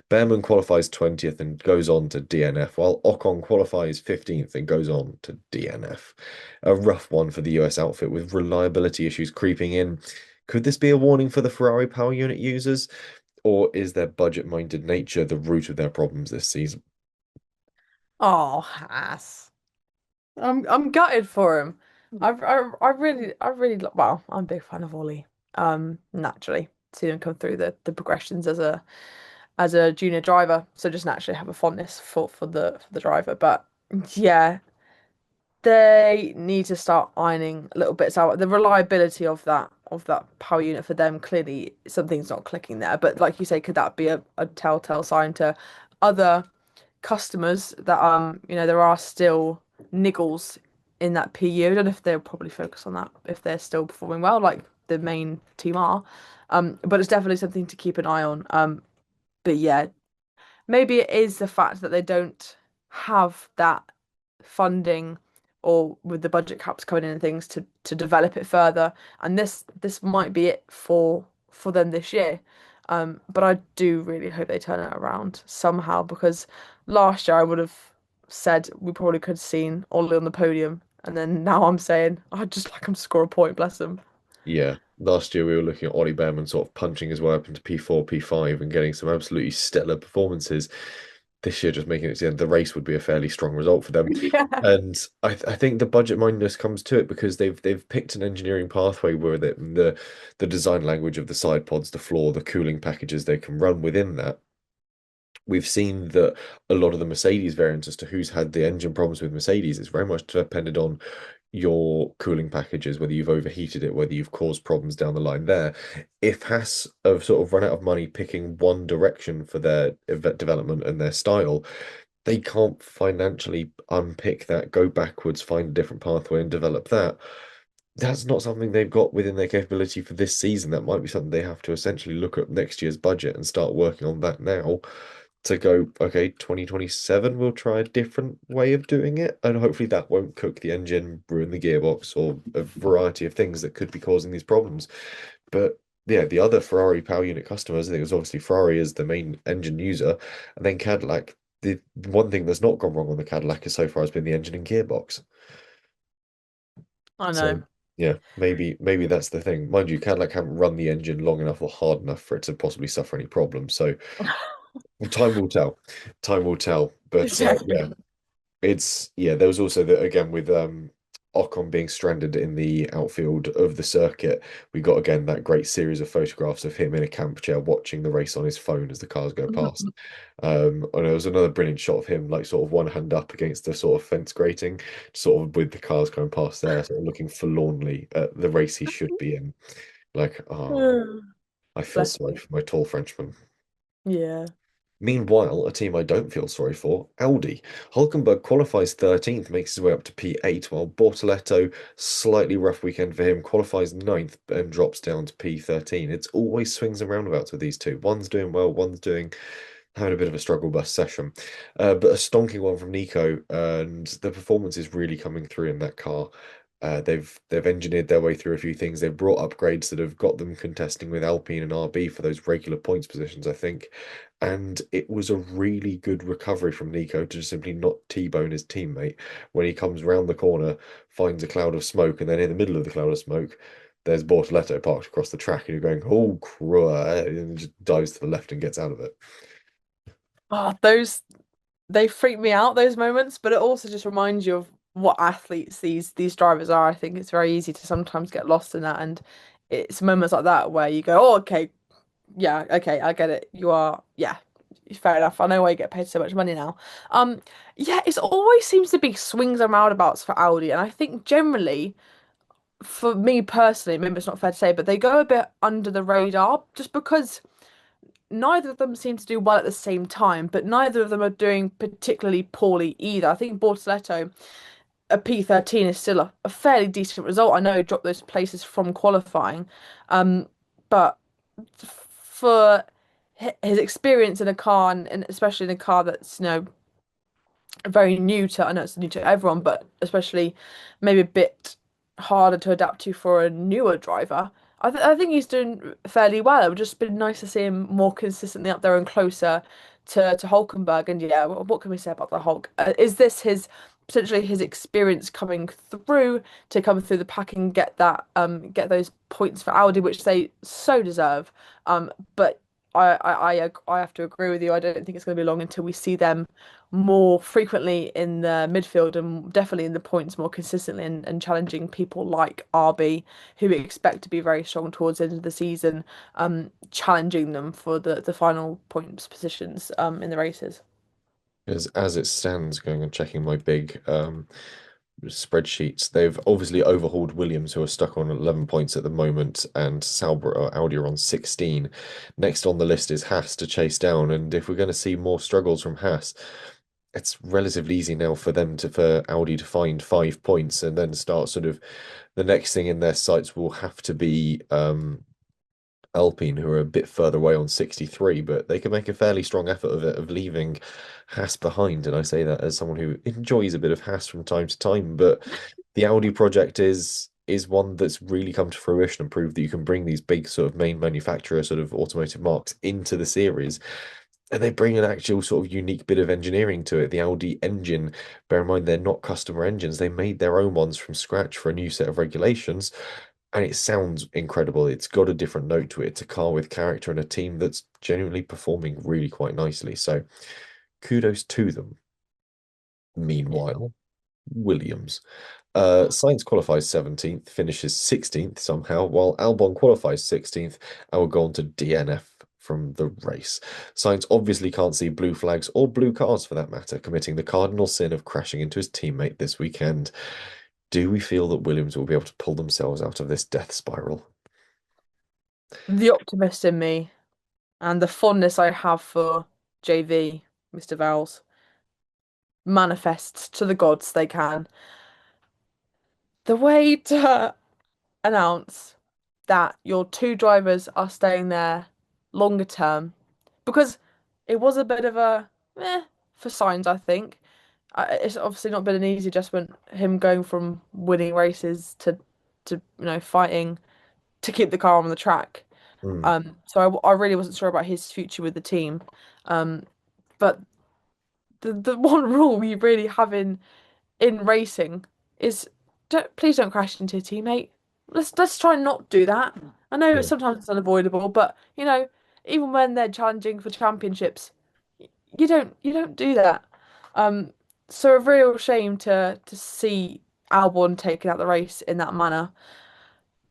Behrman qualifies 20th and goes on to DNF, while Ocon qualifies 15th and goes on to DNF. A rough one for the US outfit with reliability issues creeping in. Could this be a warning for the Ferrari power unit users, or is their budget-minded nature the root of their problems this season? Oh, Haas. I'm gutted for him. Well, I'm a big fan of Ollie. Naturally, seeing him come through the progressions as a junior driver, so just naturally have a fondness for the driver. But yeah, they need to start ironing little bits out. The reliability of that power unit for them, clearly something's not clicking there. But like you say, could that be a telltale sign to other customers that there are still niggles in that PU? I don't know if they'll probably focus on that if they're still performing well, like the main team are. But it's definitely something to keep an eye on. But yeah, maybe it is the fact that they don't have that funding or with the budget caps coming in and things to develop it further. And this might be it for them this year. But I do really hope they turn it around somehow because last year I would have said we probably could have seen Ollie on the podium. And then now I'm saying I'd just like him to score a point, bless him. Yeah, last year we were looking at Ollie Behrman sort of punching his way up into P4, P5 and getting some absolutely stellar performances. This year, just making it to the end, the race would be a fairly strong result for them. Yeah. And I think the budget mindedness comes to it because they've picked an engineering pathway where the design language of the side pods, the floor, the cooling packages they can run within that. We've seen that a lot of the Mercedes variants as to who's had the engine problems with Mercedes is very much depended on your cooling packages, whether you've overheated it, whether you've caused problems down the line there. If Haas have sort of run out of money picking one direction for their development and their style, they can't financially unpick that, go backwards, find a different pathway and develop that. That's not something they've got within their capability for this season. That might be something they have to essentially look at next year's budget and start working on that now to go, okay, 2027, we'll try a different way of doing it. And hopefully that won't cook the engine, ruin the gearbox, or a variety of things that could be causing these problems. But yeah, the other Ferrari power unit customers, I think it was obviously Ferrari as the main engine user, and then Cadillac. The one thing that's not gone wrong on the Cadillac is so far has been the engine and gearbox. I So know. yeah, maybe that's the thing. Mind you, Cadillac haven't run the engine long enough or hard enough for it to possibly suffer any problems. So well, time will tell. Time will tell. But yeah, Exactly. there was also the again with Ocon being stranded in the outfield of the circuit. We got again that great series of photographs of him in a camp chair watching the race on his phone as the cars go past. And there was another brilliant shot of him, like sort of one hand up against the sort of fence grating, sort of with the cars going past there, sort of looking forlornly at the race he should be in. Like, oh, I feel Bless sorry him. for my tall Frenchman. Yeah. Meanwhile, a team I don't feel sorry for, Audi. Hulkenberg qualifies 13th, makes his way up to P8, while Bortoleto, slightly rough weekend for him, qualifies 9th and drops down to P13. It's always swings and roundabouts with these two. One's doing well, one's doing having a bit of a struggle bus session. But a stonking one from Nico, and the performance is really coming through in that car. They've engineered their way through a few things. They've brought upgrades that have got them contesting with Alpine and RB for those regular points positions, I think. And it was a really good recovery from Nico to just simply not T-bone his teammate when he comes round the corner, finds a cloud of smoke, and then in the middle of the cloud of smoke, there's Bortoleto parked across the track, and you're going, oh, crud, and just dives to the left and gets out of it. Oh, those they freak me out, those moments, but it also just reminds you of what athletes these drivers are. I think it's very easy to sometimes get lost in that, and it's moments like that where you go, "Oh, okay, yeah, okay, I get it. You are, yeah, fair enough. I know why you get paid so much money now." Yeah, it always seems to be swings and roundabouts for Audi, and I think generally for me personally, maybe it's not fair to say, but they go a bit under the radar just because neither of them seem to do well at the same time, but neither of them are doing particularly poorly either. I think Bortoleto, a P13 is still a fairly decent result. I know he dropped those places from qualifying, but for his experience in a car, and especially in a car that's, very new to, I know it's new to everyone, but especially maybe a bit harder to adapt to for a newer driver. I think he's doing fairly well. It would just been nice to see him more consistently up there and closer to Hulkenberg. And yeah, what can we say about the Hulk? Is this his potentially his experience coming through to come through the pack and get those points for Audi, which they so deserve. But I have to agree with you. I don't think it's going to be long until we see them more frequently in the midfield and definitely in the points more consistently, and challenging people like RB, who we expect to be very strong towards the end of the season, challenging them for the final points positions in the races. As it stands, going and checking my big spreadsheets, they've obviously overhauled Williams, who are stuck on 11 points at the moment, and Sauber or Audi are on 16. Next on the list is Haas to chase down, and if we're going to see more struggles from Haas, it's relatively easy now for Audi to find 5 points and then start sort of the next thing in their sights will have to be Alpine, who are a bit further away on 63, but they can make a fairly strong effort of leaving Haas behind. And I say that as someone who enjoys a bit of Haas from time to time, but the Audi project is one that's really come to fruition and proved that you can bring these big sort of main manufacturer sort of automotive marques into the series. And they bring an actual sort of unique bit of engineering to it. The Audi engine, bear in mind they're not customer engines. They made their own ones from scratch for a new set of regulations. And it sounds incredible. It's got a different note to it. It's a car with character and a team that's genuinely performing really quite nicely. So kudos to them. Yeah. Meanwhile, Williams. Sainz qualifies 17th, finishes 16th somehow, while Albon qualifies 16th and will go on to DNF from the race. Sainz obviously can't see blue flags or blue cars for that matter, committing the cardinal sin of crashing into his teammate this weekend. Do we feel that Williams will be able to pull themselves out of this death spiral? The optimist in me and the fondness I have for JV, Mr. Vowles, manifests to the gods they can. The way to announce that your two drivers are staying there longer term, because it was a bit of a for signs, I think. It's obviously not been an easy adjustment, him going from winning races to fighting to keep the car on the track. Hmm. So I really wasn't sure about his future with the team. But the one rule you really have in racing is please don't crash into a teammate. Let's try and not do that. I know Yeah. sometimes it's unavoidable, but even when they're challenging for championships, you don't do that. Um, so a real shame to see Albon taking out the race in that manner.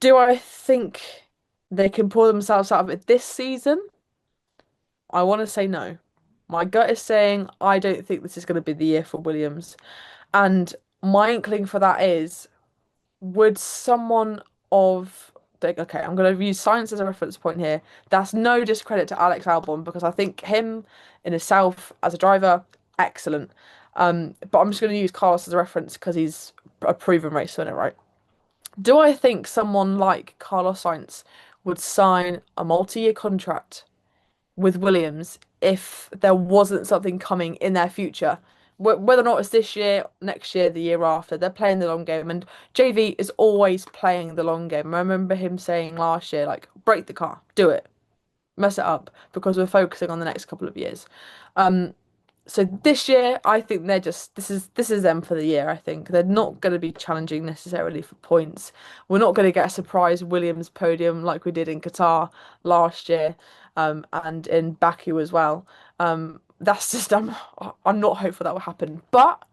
Do I think they can pull themselves out of it this season? I want to say no. My gut is saying I don't think this is going to be the year for Williams. And my inkling for that is, would someone of okay, I'm going to use science as a reference point here. That's no discredit to Alex Albon because I think him in himself as a driver, excellent. But I'm just going to use Carlos as a reference because he's a proven race winner, right? Do I think someone like Carlos Sainz would sign a multi-year contract with Williams if there wasn't something coming in their future? Whether or not it's this year, next year, the year after, they're playing the long game. And JV is always playing the long game. I remember him saying last year, like, break the car, do it, mess it up, because we're focusing on the next couple of years. Um, so this year, I think they're just this is them for the year. I think they're not going to be challenging necessarily for points. We're not going to get a surprise Williams podium like we did in Qatar last year, and in Baku as well. That's just I'm not hopeful that will happen, but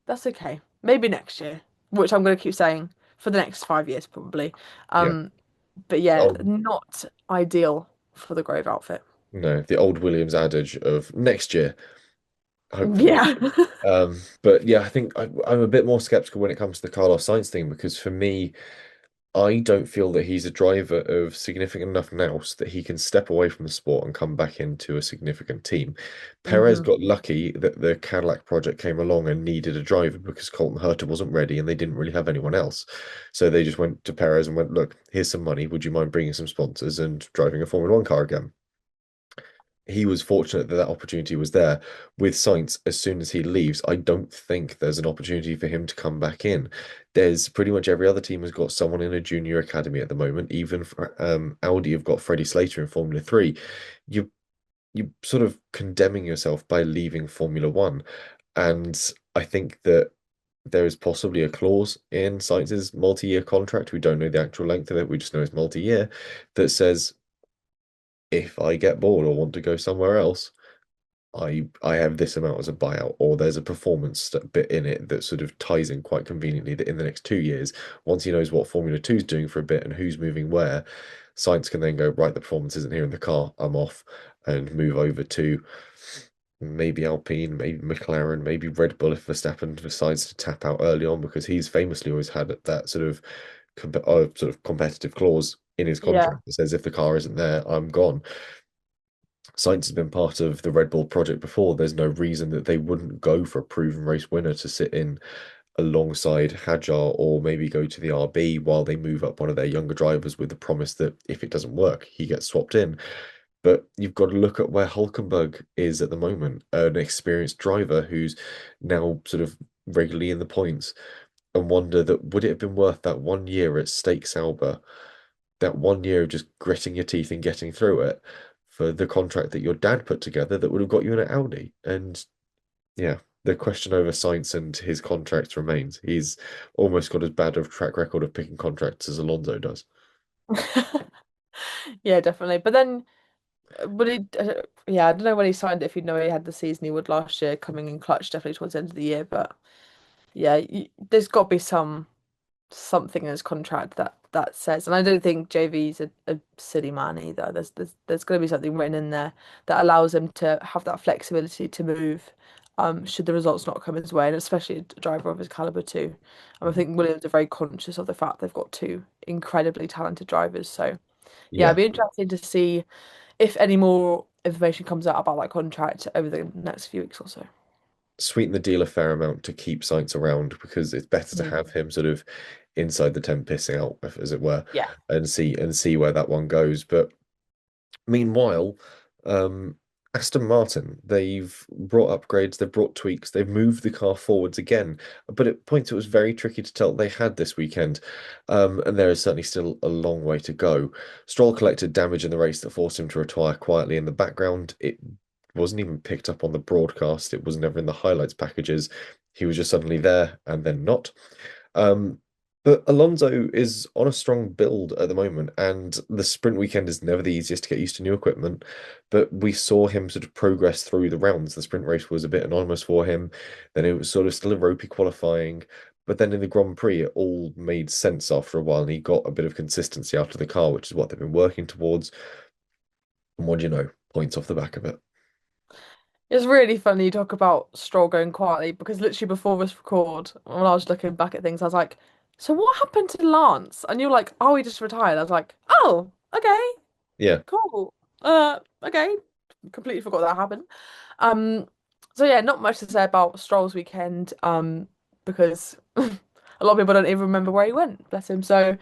that's okay. Maybe next year, which I'm going to keep saying for the next 5 years probably. Yeah. Um, but yeah, Oh, not ideal for the Grove outfit. no, the old Williams adage of next year, hopefully. Yeah. But yeah, I think I'm a bit more skeptical when it comes to the Carlos Sainz thing because for me, I don't feel that he's a driver of significant enough nous that he can step away from the sport and come back into a significant team. Perez Hmm. got lucky that the Cadillac project came along and needed a driver because Colton Herta wasn't ready and they didn't really have anyone else. So they just went to Perez and went, look, here's some money. Would you mind bringing some sponsors and driving a Formula One car again? He was fortunate that that opportunity was there. With Sainz, as soon as he leaves, I don't think there's an opportunity for him to come back in. There's pretty much every other team has got someone in a junior academy at the moment. Even for, Audi have got Freddie Slater in Formula 3. You you're sort of condemning yourself by leaving Formula One. And I think that there is possibly a clause in Sainz's multi-year contract. We don't know the actual length of it. We just know it's multi-year that says if I get bored or want to go somewhere else, I have this amount as a buyout, or there's a performance bit in it that sort of ties in quite conveniently that in the next 2 years, once he knows what Formula Two is doing for a bit and who's moving where, Science can then go, right, the performance isn't here in the car, I'm off, and move over to maybe Alpine, maybe McLaren, maybe Red Bull if Verstappen decides to tap out early on because he's famously always had that sort of competitive clause in his Yeah. contract that says if the car isn't there, I'm gone. Sainz has been part of the Red Bull project before. There's no reason that they wouldn't go for a proven race winner to sit in alongside Hadjar or maybe go to the RB while they move up one of their younger drivers with the promise that if it doesn't work, he gets swapped in. But you've got to look at where Hulkenberg is at the moment, an experienced driver who's now sort of regularly in the points, and wonder that would it have been worth that 1 year at Stake Sauber, that 1 year of just gritting your teeth and getting through it for the contract that your dad put together that would have got you in an Audi. And yeah, the question over Sainz and his contracts remains. He's almost got as bad of track record of picking contracts as Alonso does. Yeah, definitely. But then, would he? Yeah, I don't know when he signed it. If he'd know he had the season he would last year, coming in clutch definitely towards the end of the year. But yeah, there's got to be something in his contract that says, and I don't think JV's a silly man either. There's going to be something written in there that allows him to have that flexibility to move, should the results not come his way, and especially a driver of his caliber too. I think Williams are very conscious of the fact they've got two incredibly talented drivers. So yeah, it'd Yeah, be interesting to see if any more information comes out about that contract over the next few weeks or so. sweeten the deal a fair amount to keep Sainz around because it's better to Mm. have him sort of inside the tent pissing out, as it were, Yeah. and see where that one goes. But meanwhile, um, Aston Martin, they've brought upgrades, they've brought tweaks, they've moved the car forwards again. But at points it was very tricky to tell what they had this weekend. And there is certainly still a long way to go. Stroll collected damage in the race that forced him to retire quietly in the background. It wasn't even picked up on the broadcast, it was never in the highlights packages. He was just suddenly there and then not. Um, but Alonso is on a strong build at the moment, and the sprint weekend is never the easiest to get used to new equipment. But we saw him sort of progress through the rounds. The sprint race was a bit anonymous for him, then it was sort of still a ropey qualifying. But then in the Grand Prix, it all made sense after a while, and he got a bit of consistency out of the car, which is what they've been working towards. And what do you know? Points off the back of it. It's really funny you talk about Stroll going quietly because literally before this record, when I was looking back at things, I was like, so what happened to Lance? And you're like, oh, he just retired. I was like, oh, okay, Yeah, cool. Okay. Completely forgot that happened. Um, so yeah, not much to say about Stroll's weekend, because a lot of people don't even remember where he went, bless him. So,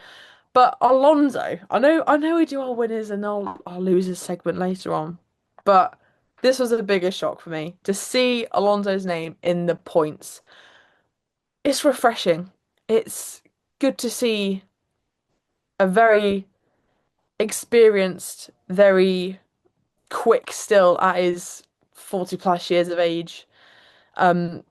but Alonso, I know we do our winners and our losers segment later on, but this was the biggest shock for me to see Alonso's name in the points. It's refreshing. It's good to see a very experienced, very quick still at his 40 plus years of age, um,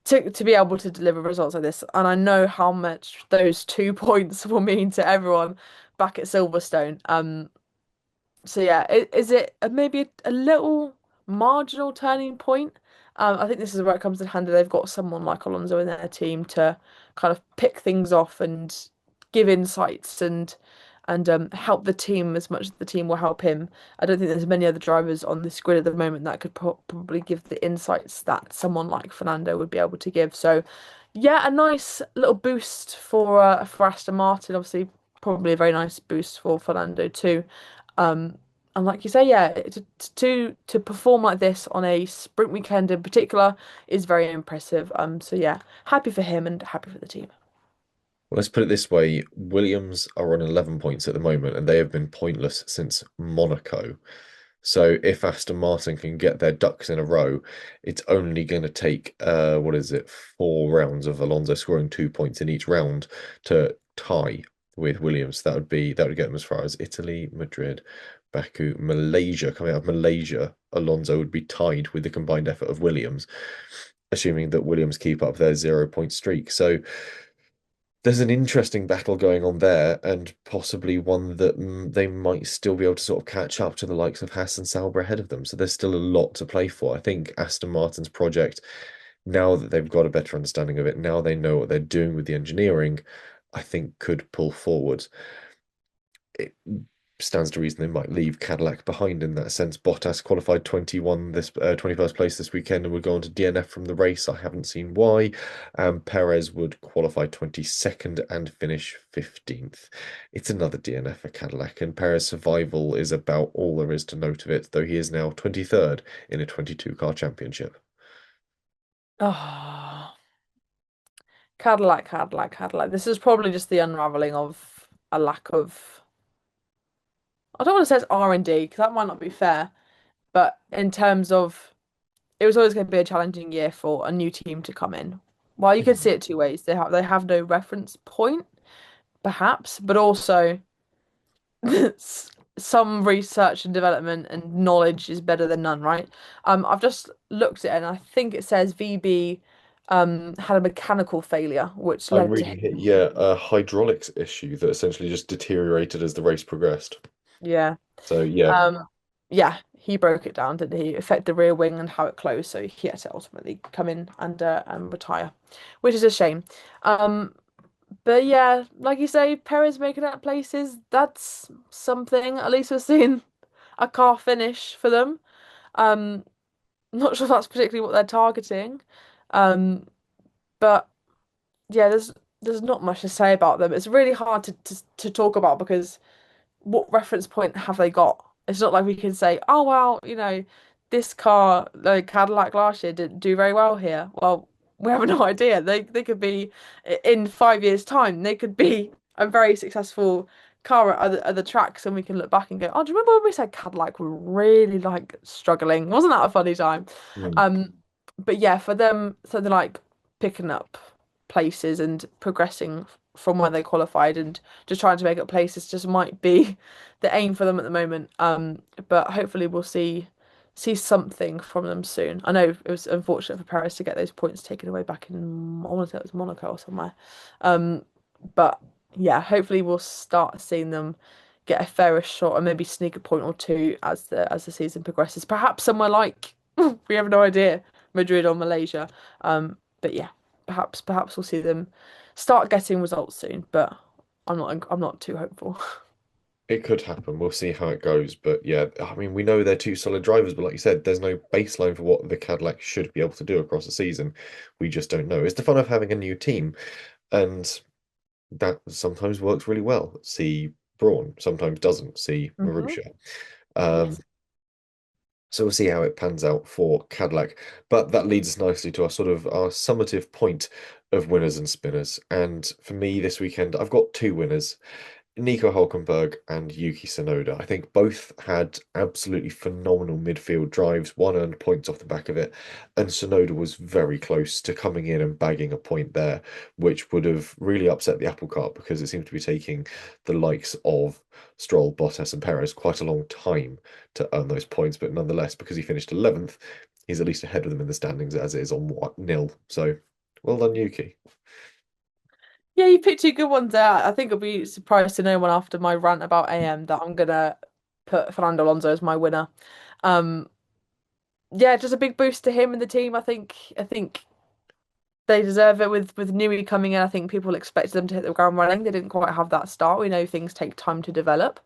to be able to deliver results like this. And I know how much those 2 points will mean to everyone back at Silverstone. So yeah, is it maybe a little marginal turning point? I think this is where it comes in handy. They've got someone like Alonso in their team to kind of pick things off and give insights and help the team as much as the team will help him. I don't think there's many other drivers on this grid at the moment that could probably give the insights that someone like Fernando would be able to give. So yeah, a nice little boost for Aston Martin. Obviously, probably a very nice boost for Fernando too. Um, and like you say, yeah, to perform like this on a sprint weekend in particular is very impressive. So yeah, happy for him and happy for the team. Well, let's put it this way. Williams are on 11 points at the moment, and they have been pointless since Monaco. So if Aston Martin can get their ducks in a row, it's only going to take, what is it, 4 rounds of Alonso scoring 2 points in each round to tie with Williams. That would get them as far as Italy, Madrid, Baku, Malaysia. Coming out of Malaysia, Alonso would be tied with the combined effort of Williams, assuming that Williams keep up their 0 point streak. So there's an interesting battle going on there, and possibly one that they might still be able to sort of catch up to the likes of Haas and Sauber ahead of them. So there's still a lot to play for. I think Aston Martin's project, now that they've got a better understanding of it, now they know what they're doing with the engineering, I think could pull forward. It stands to reason they might leave Cadillac behind in that sense. Bottas qualified 21st place this weekend and would go on to DNF from the race. I haven't seen why. Perez would qualify 22nd and finish 15th. It's another DNF for Cadillac, and Perez's survival is about all there is to note of it, though he is now 23rd in a 22 car championship. Oh, Cadillac, Cadillac, Cadillac. This is probably just the unraveling of a lack of. I don't want to say it's R&D because that might not be fair, but in terms of it was always going to be a challenging year for a new team to come in. Well, you could see it two ways. They have no reference point, perhaps, but also some research and development and knowledge is better than none, right? I've just looked at it and I think it says VB had a mechanical failure, which I'm led to reading him. here, yeah, a hydraulics issue that essentially just deteriorated as the race progressed. Yeah. So yeah, Um, yeah, he broke it down, didn't he? Affect the rear wing and how it closed, so he had to ultimately come in and retire, which is a shame. Um, but yeah, like you say, Perez making up places, that's something. At least we're seeing a car finish for them. Um, not sure that's particularly what they're targeting. Um, but yeah, there's not much to say about them. It's really hard to talk about because what reference point have they got? It's not like we can say, oh well, this car, like Cadillac last year, didn't do very well here. Well, we have no idea. They could be in 5 years' time, they could be a very successful car at other tracks, and we can look back and go, oh, do you remember when we said Cadillac were really like struggling? Wasn't that a funny time? mm, Um, but yeah, for them, so they're like picking up places and progressing from where they qualified and just trying to make up places just might be the aim for them at the moment. But hopefully we'll see something from them soon. I know it was unfortunate for Paris to get those points taken away back in I want to say it was Monaco or somewhere. Um, but yeah, hopefully we'll start seeing them get a fairer shot and maybe sneak a point or two as the season progresses. Perhaps somewhere like we have no idea, Madrid or Malaysia. But yeah, perhaps we'll see them start getting results soon, but I'm not too hopeful. it could happen. We'll see how it goes. But yeah, I mean, we know they're two solid drivers, but like you said, there's no baseline for what the Cadillac should be able to do across the season. We just don't know. It's the fun of having a new team, and that sometimes works really well. See Brawn, sometimes doesn't. See Hmm. Marussia. Yes. Um, so we'll see how it pans out for Cadillac. But that leads us nicely to our summative point of winners and spinners. And for me this weekend, I've got two winners. Nico Hulkenberg and Yuki Tsunoda. I think both had absolutely phenomenal midfield drives. One earned points off the back of it, and Tsunoda was very close to coming in and bagging a point there, which would have really upset the apple cart because it seemed to be taking the likes of Stroll, Bottas, and Perez quite a long time to earn those points. But nonetheless, because he finished 11th, he's at least ahead of them in the standings as it is on what, nil. So well done, Yuki. Yeah, you picked two good ones there. I think I'll be surprised to no one after my rant about AM that I'm gonna put Fernando Alonso as my winner. Um, yeah, just a big boost to him and the team. I think they deserve it with Newey coming in. I think people expected them to hit the ground running. They didn't quite have that start. We know things take time to develop.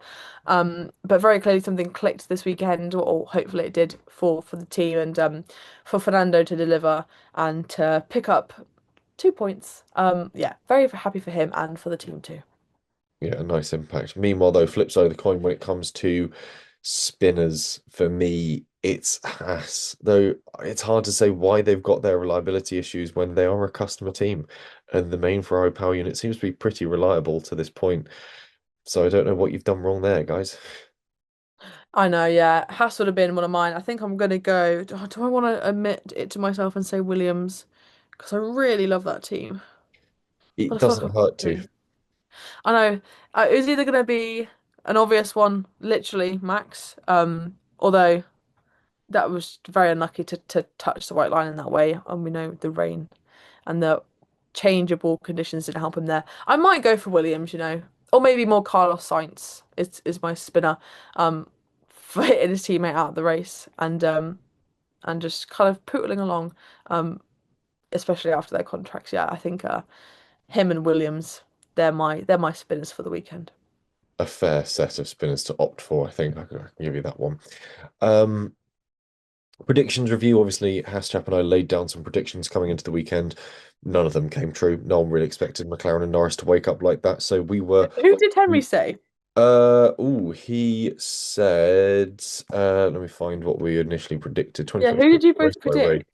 But very clearly something clicked this weekend, or hopefully it did for the team and for Fernando to deliver and to pick up 2 points. Yeah, very happy for him and for the team too. Yeah, a nice impact. Meanwhile, though, flip side of the coin, when it comes to spinners, for me, it's Haas. Though it's hard to say why they've got their reliability issues when they are a customer team, and the main Ferrari power unit seems to be pretty reliable to this point. So I don't know what you've done wrong there, guys. I know, yeah. Haas would have been one of mine. I think I'm gonna go. Do I want to admit it to myself and say Williams? Because I really love that team. It But I feel like doesn't I'm hurt to. to. I know. It was either gonna be an obvious one, literally Max. Although that was very unlucky to touch the white line in that way, and we know the rain and the changeable conditions didn't help him there. I might go for Williams, or maybe more Carlos Sainz is my spinner, for hitting his teammate out of the race and just kind of pootling along, um, especially after their contracts. Yeah, I think him and Williams, they're my spinners for the weekend. A fair set of spinners to opt for, I think. I can give you that one. Um, Predictions review, obviously, Haschap and I laid down some predictions coming into the weekend. None of them came true. No one really expected McLaren and Norris to wake up like that. So we were. Who did Henry say? He said, let me find what we initially predicted. Yeah, who 2026 did you race both by race. predict?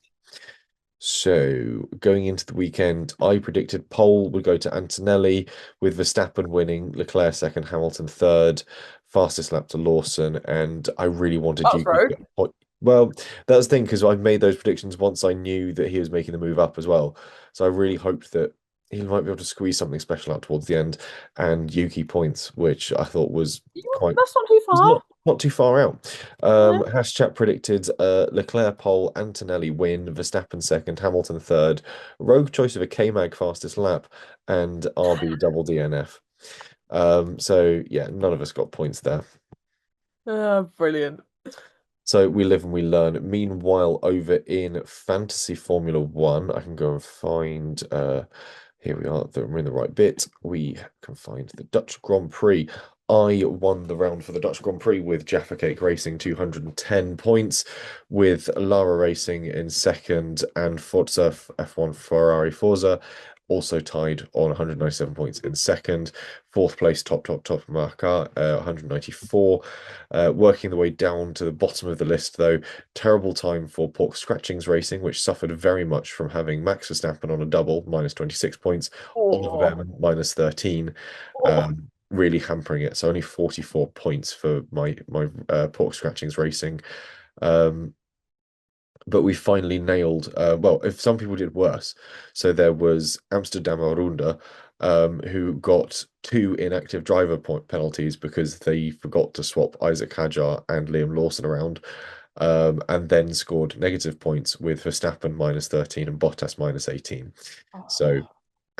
So going into the weekend, I predicted pole would go to Antonelli with Verstappen winning, Leclerc second, Hamilton third, fastest lap to Lawson, and I really wanted That was Yuki to rogue. get well, that's the thing because I made those predictions once I knew that he was making the move up as well. So I really hoped that he might be able to squeeze something special out towards the end and Yuki points, which I thought was quite That's not too was far. not too far out. Yeah. Haschap predicted Leclerc pole, Antonelli win, Verstappen second, Hamilton third. Rogue choice of a K-Mag fastest lap, and RB double DNF. So yeah, none of us got points there. Brilliant. So we live and we learn. Meanwhile, over in Fantasy Formula One, I can go and find. Here we are. We're in the right bit. We can find the Dutch Grand Prix. I won the round for the Dutch Grand Prix with Jaffa Cake Racing, 210 points, with Lara Racing in second, and Forza F1 Ferrari Forza also tied on 197 points in second. Fourth place, top Marca, 194. Working the way down to the bottom of the list, though, terrible time for Pork Scratchings Racing, which suffered very much from having Max Verstappen on a double, minus 26 points, Oliver Oh, Behrman, minus 13, oh, really hampering it. So only 44 points for my Pork Scratchings Racing. Um, but we finally nailed, well, if some people did worse. So there was Amsterdam Arunda, who got two inactive driver point penalties because they forgot to swap Isaac Hadjar and Liam Lawson around, and then scored negative points with Verstappen minus 13 and Bottas minus 18. So, oh.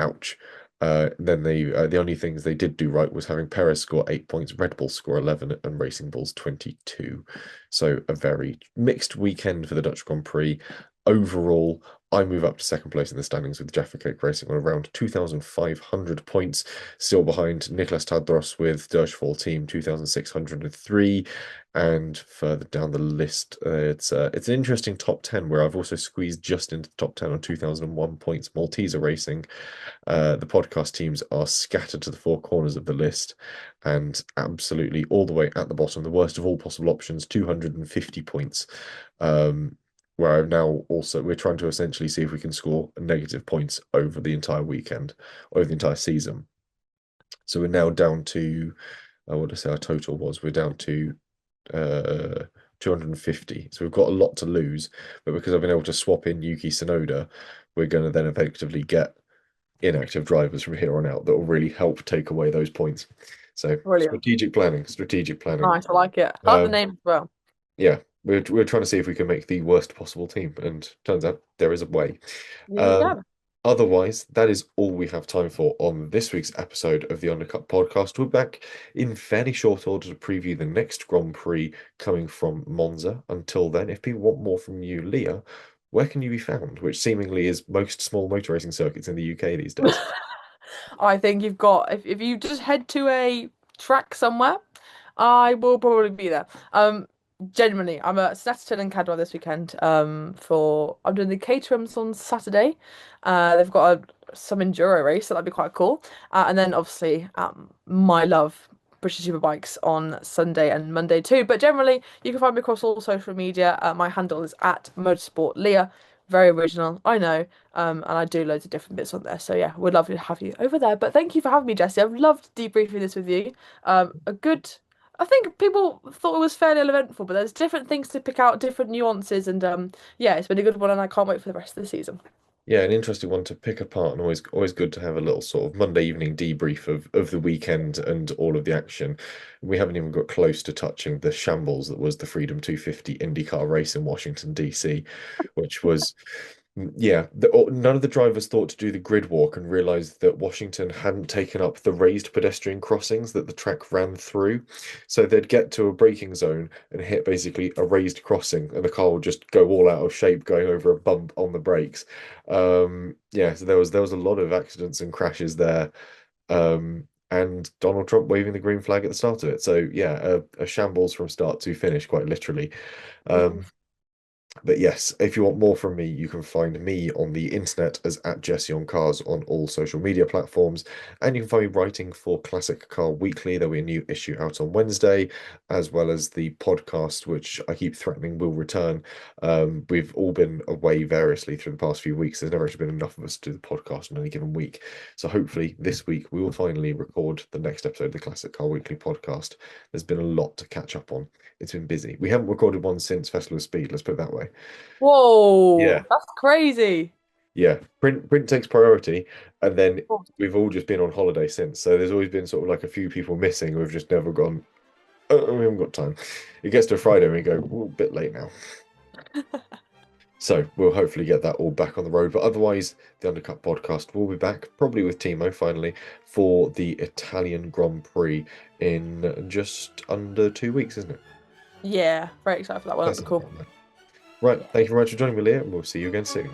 ouch. Then the only things they did do right was having Perez score 8 points, Red Bull score 11, and Racing Bulls 22. So a very mixed weekend for the Dutch Grand Prix. Overall, I move up to second place in the standings with Jaffa Cake Racing on around 2,500 points, still behind Niklas Tadros with Dirge Team 2,603. And further down the list, it's an interesting top 10 where I've also squeezed just into the top 10 on 2,001 points. Malteser Racing, the podcast teams are scattered to the four corners of the list and absolutely all the way at the bottom, the worst of all possible options, 250 points. Where I've now also, we're trying to essentially see if we can score negative points over the entire weekend, over the entire season. So we're now down to, what did I say our total was? We're down to 250. So we've got a lot to lose, but because I've been able to swap in Yuki Tsunoda, we're going to then effectively get inactive drivers from here on out that will really help take away those points. So Brilliant. strategic planning, strategic planning. Nice, I like it. I like the Um, name as well. yeah, we're trying to see if we can make the worst possible team, and turns out there is a way. There you Um, go. Otherwise, that is all we have time for on this week's episode of the Undercut Podcast. We're back in fairly short order to preview the next Grand Prix coming from Monza. Until then, if people want more from you, Leah, where can you be found? Which seemingly is most small motor racing circuits in the UK these days. I think you've got if you just head to a track somewhere, I will probably be there. Genuinely, I'm at Snetterton and Cadwell this weekend. I'm doing the Caterhams on Saturday. They've got some enduro race, so that'd be quite cool. And then obviously my love British Superbikes on Sunday and Monday too. But generally, you can find me across all social media. My handle is at MotorsportLeah. Very original, I know. And I do loads of different bits on there. So yeah, we'd love to have you over there. But thank you for having me, Jesse. I've loved debriefing this with you. A good. I think people thought it was fairly uneventful, but there's different things to pick out, different nuances, and yeah, it's been a good one, and I can't wait for the rest of the season. Yeah, an interesting one to pick apart, and always good to have a little sort of Monday evening debrief of the weekend and all of the action. We haven't even got close to touching the shambles that was the Freedom 250 IndyCar race in Washington, D.C., which was yeah, none of the drivers thought to do the grid walk and realized that Washington hadn't taken up the raised pedestrian crossings that the track ran through. So they'd get to a braking zone and hit basically a raised crossing, and the car would just go all out of shape going over a bump on the brakes. Yeah, so there was a lot of accidents and crashes there. And Donald Trump waving the green flag at the start of it. So yeah, a shambles from start to finish, quite literally. Um, Oof. but yes, if you want more from me, you can find me on the internet as at Jesse on Cars on all social media platforms. And you can find me writing for Classic Car Weekly. There'll be a new issue out on Wednesday, as well as the podcast, which I keep threatening will return. We've all been away variously through the past few weeks. There's never actually been enough of us to do the podcast in any given week. So hopefully this week we will finally record the next episode of the Classic Car Weekly podcast. There's been a lot to catch up on. It's been busy. We haven't recorded one since Festival of Speed, let's put it that way. Yeah, Whoa, that's crazy. yeah. Print takes priority, and then Oh. we've all just been on holiday since. So there's always been sort of like a few people missing who have just never gone. Oh, we haven't got time. It gets to Friday and we go, "Ooh, a bit late now." So we'll hopefully get that all back on the road. But otherwise, the Undercut podcast will be back, probably with Timo finally, for the Italian Grand Prix in just under 2 weeks, isn't it? Yeah, very excited for that one. That'd That's be not cool. bad, man. Right. Yeah. Thank you very much for joining me, Leah, and we'll see you again soon.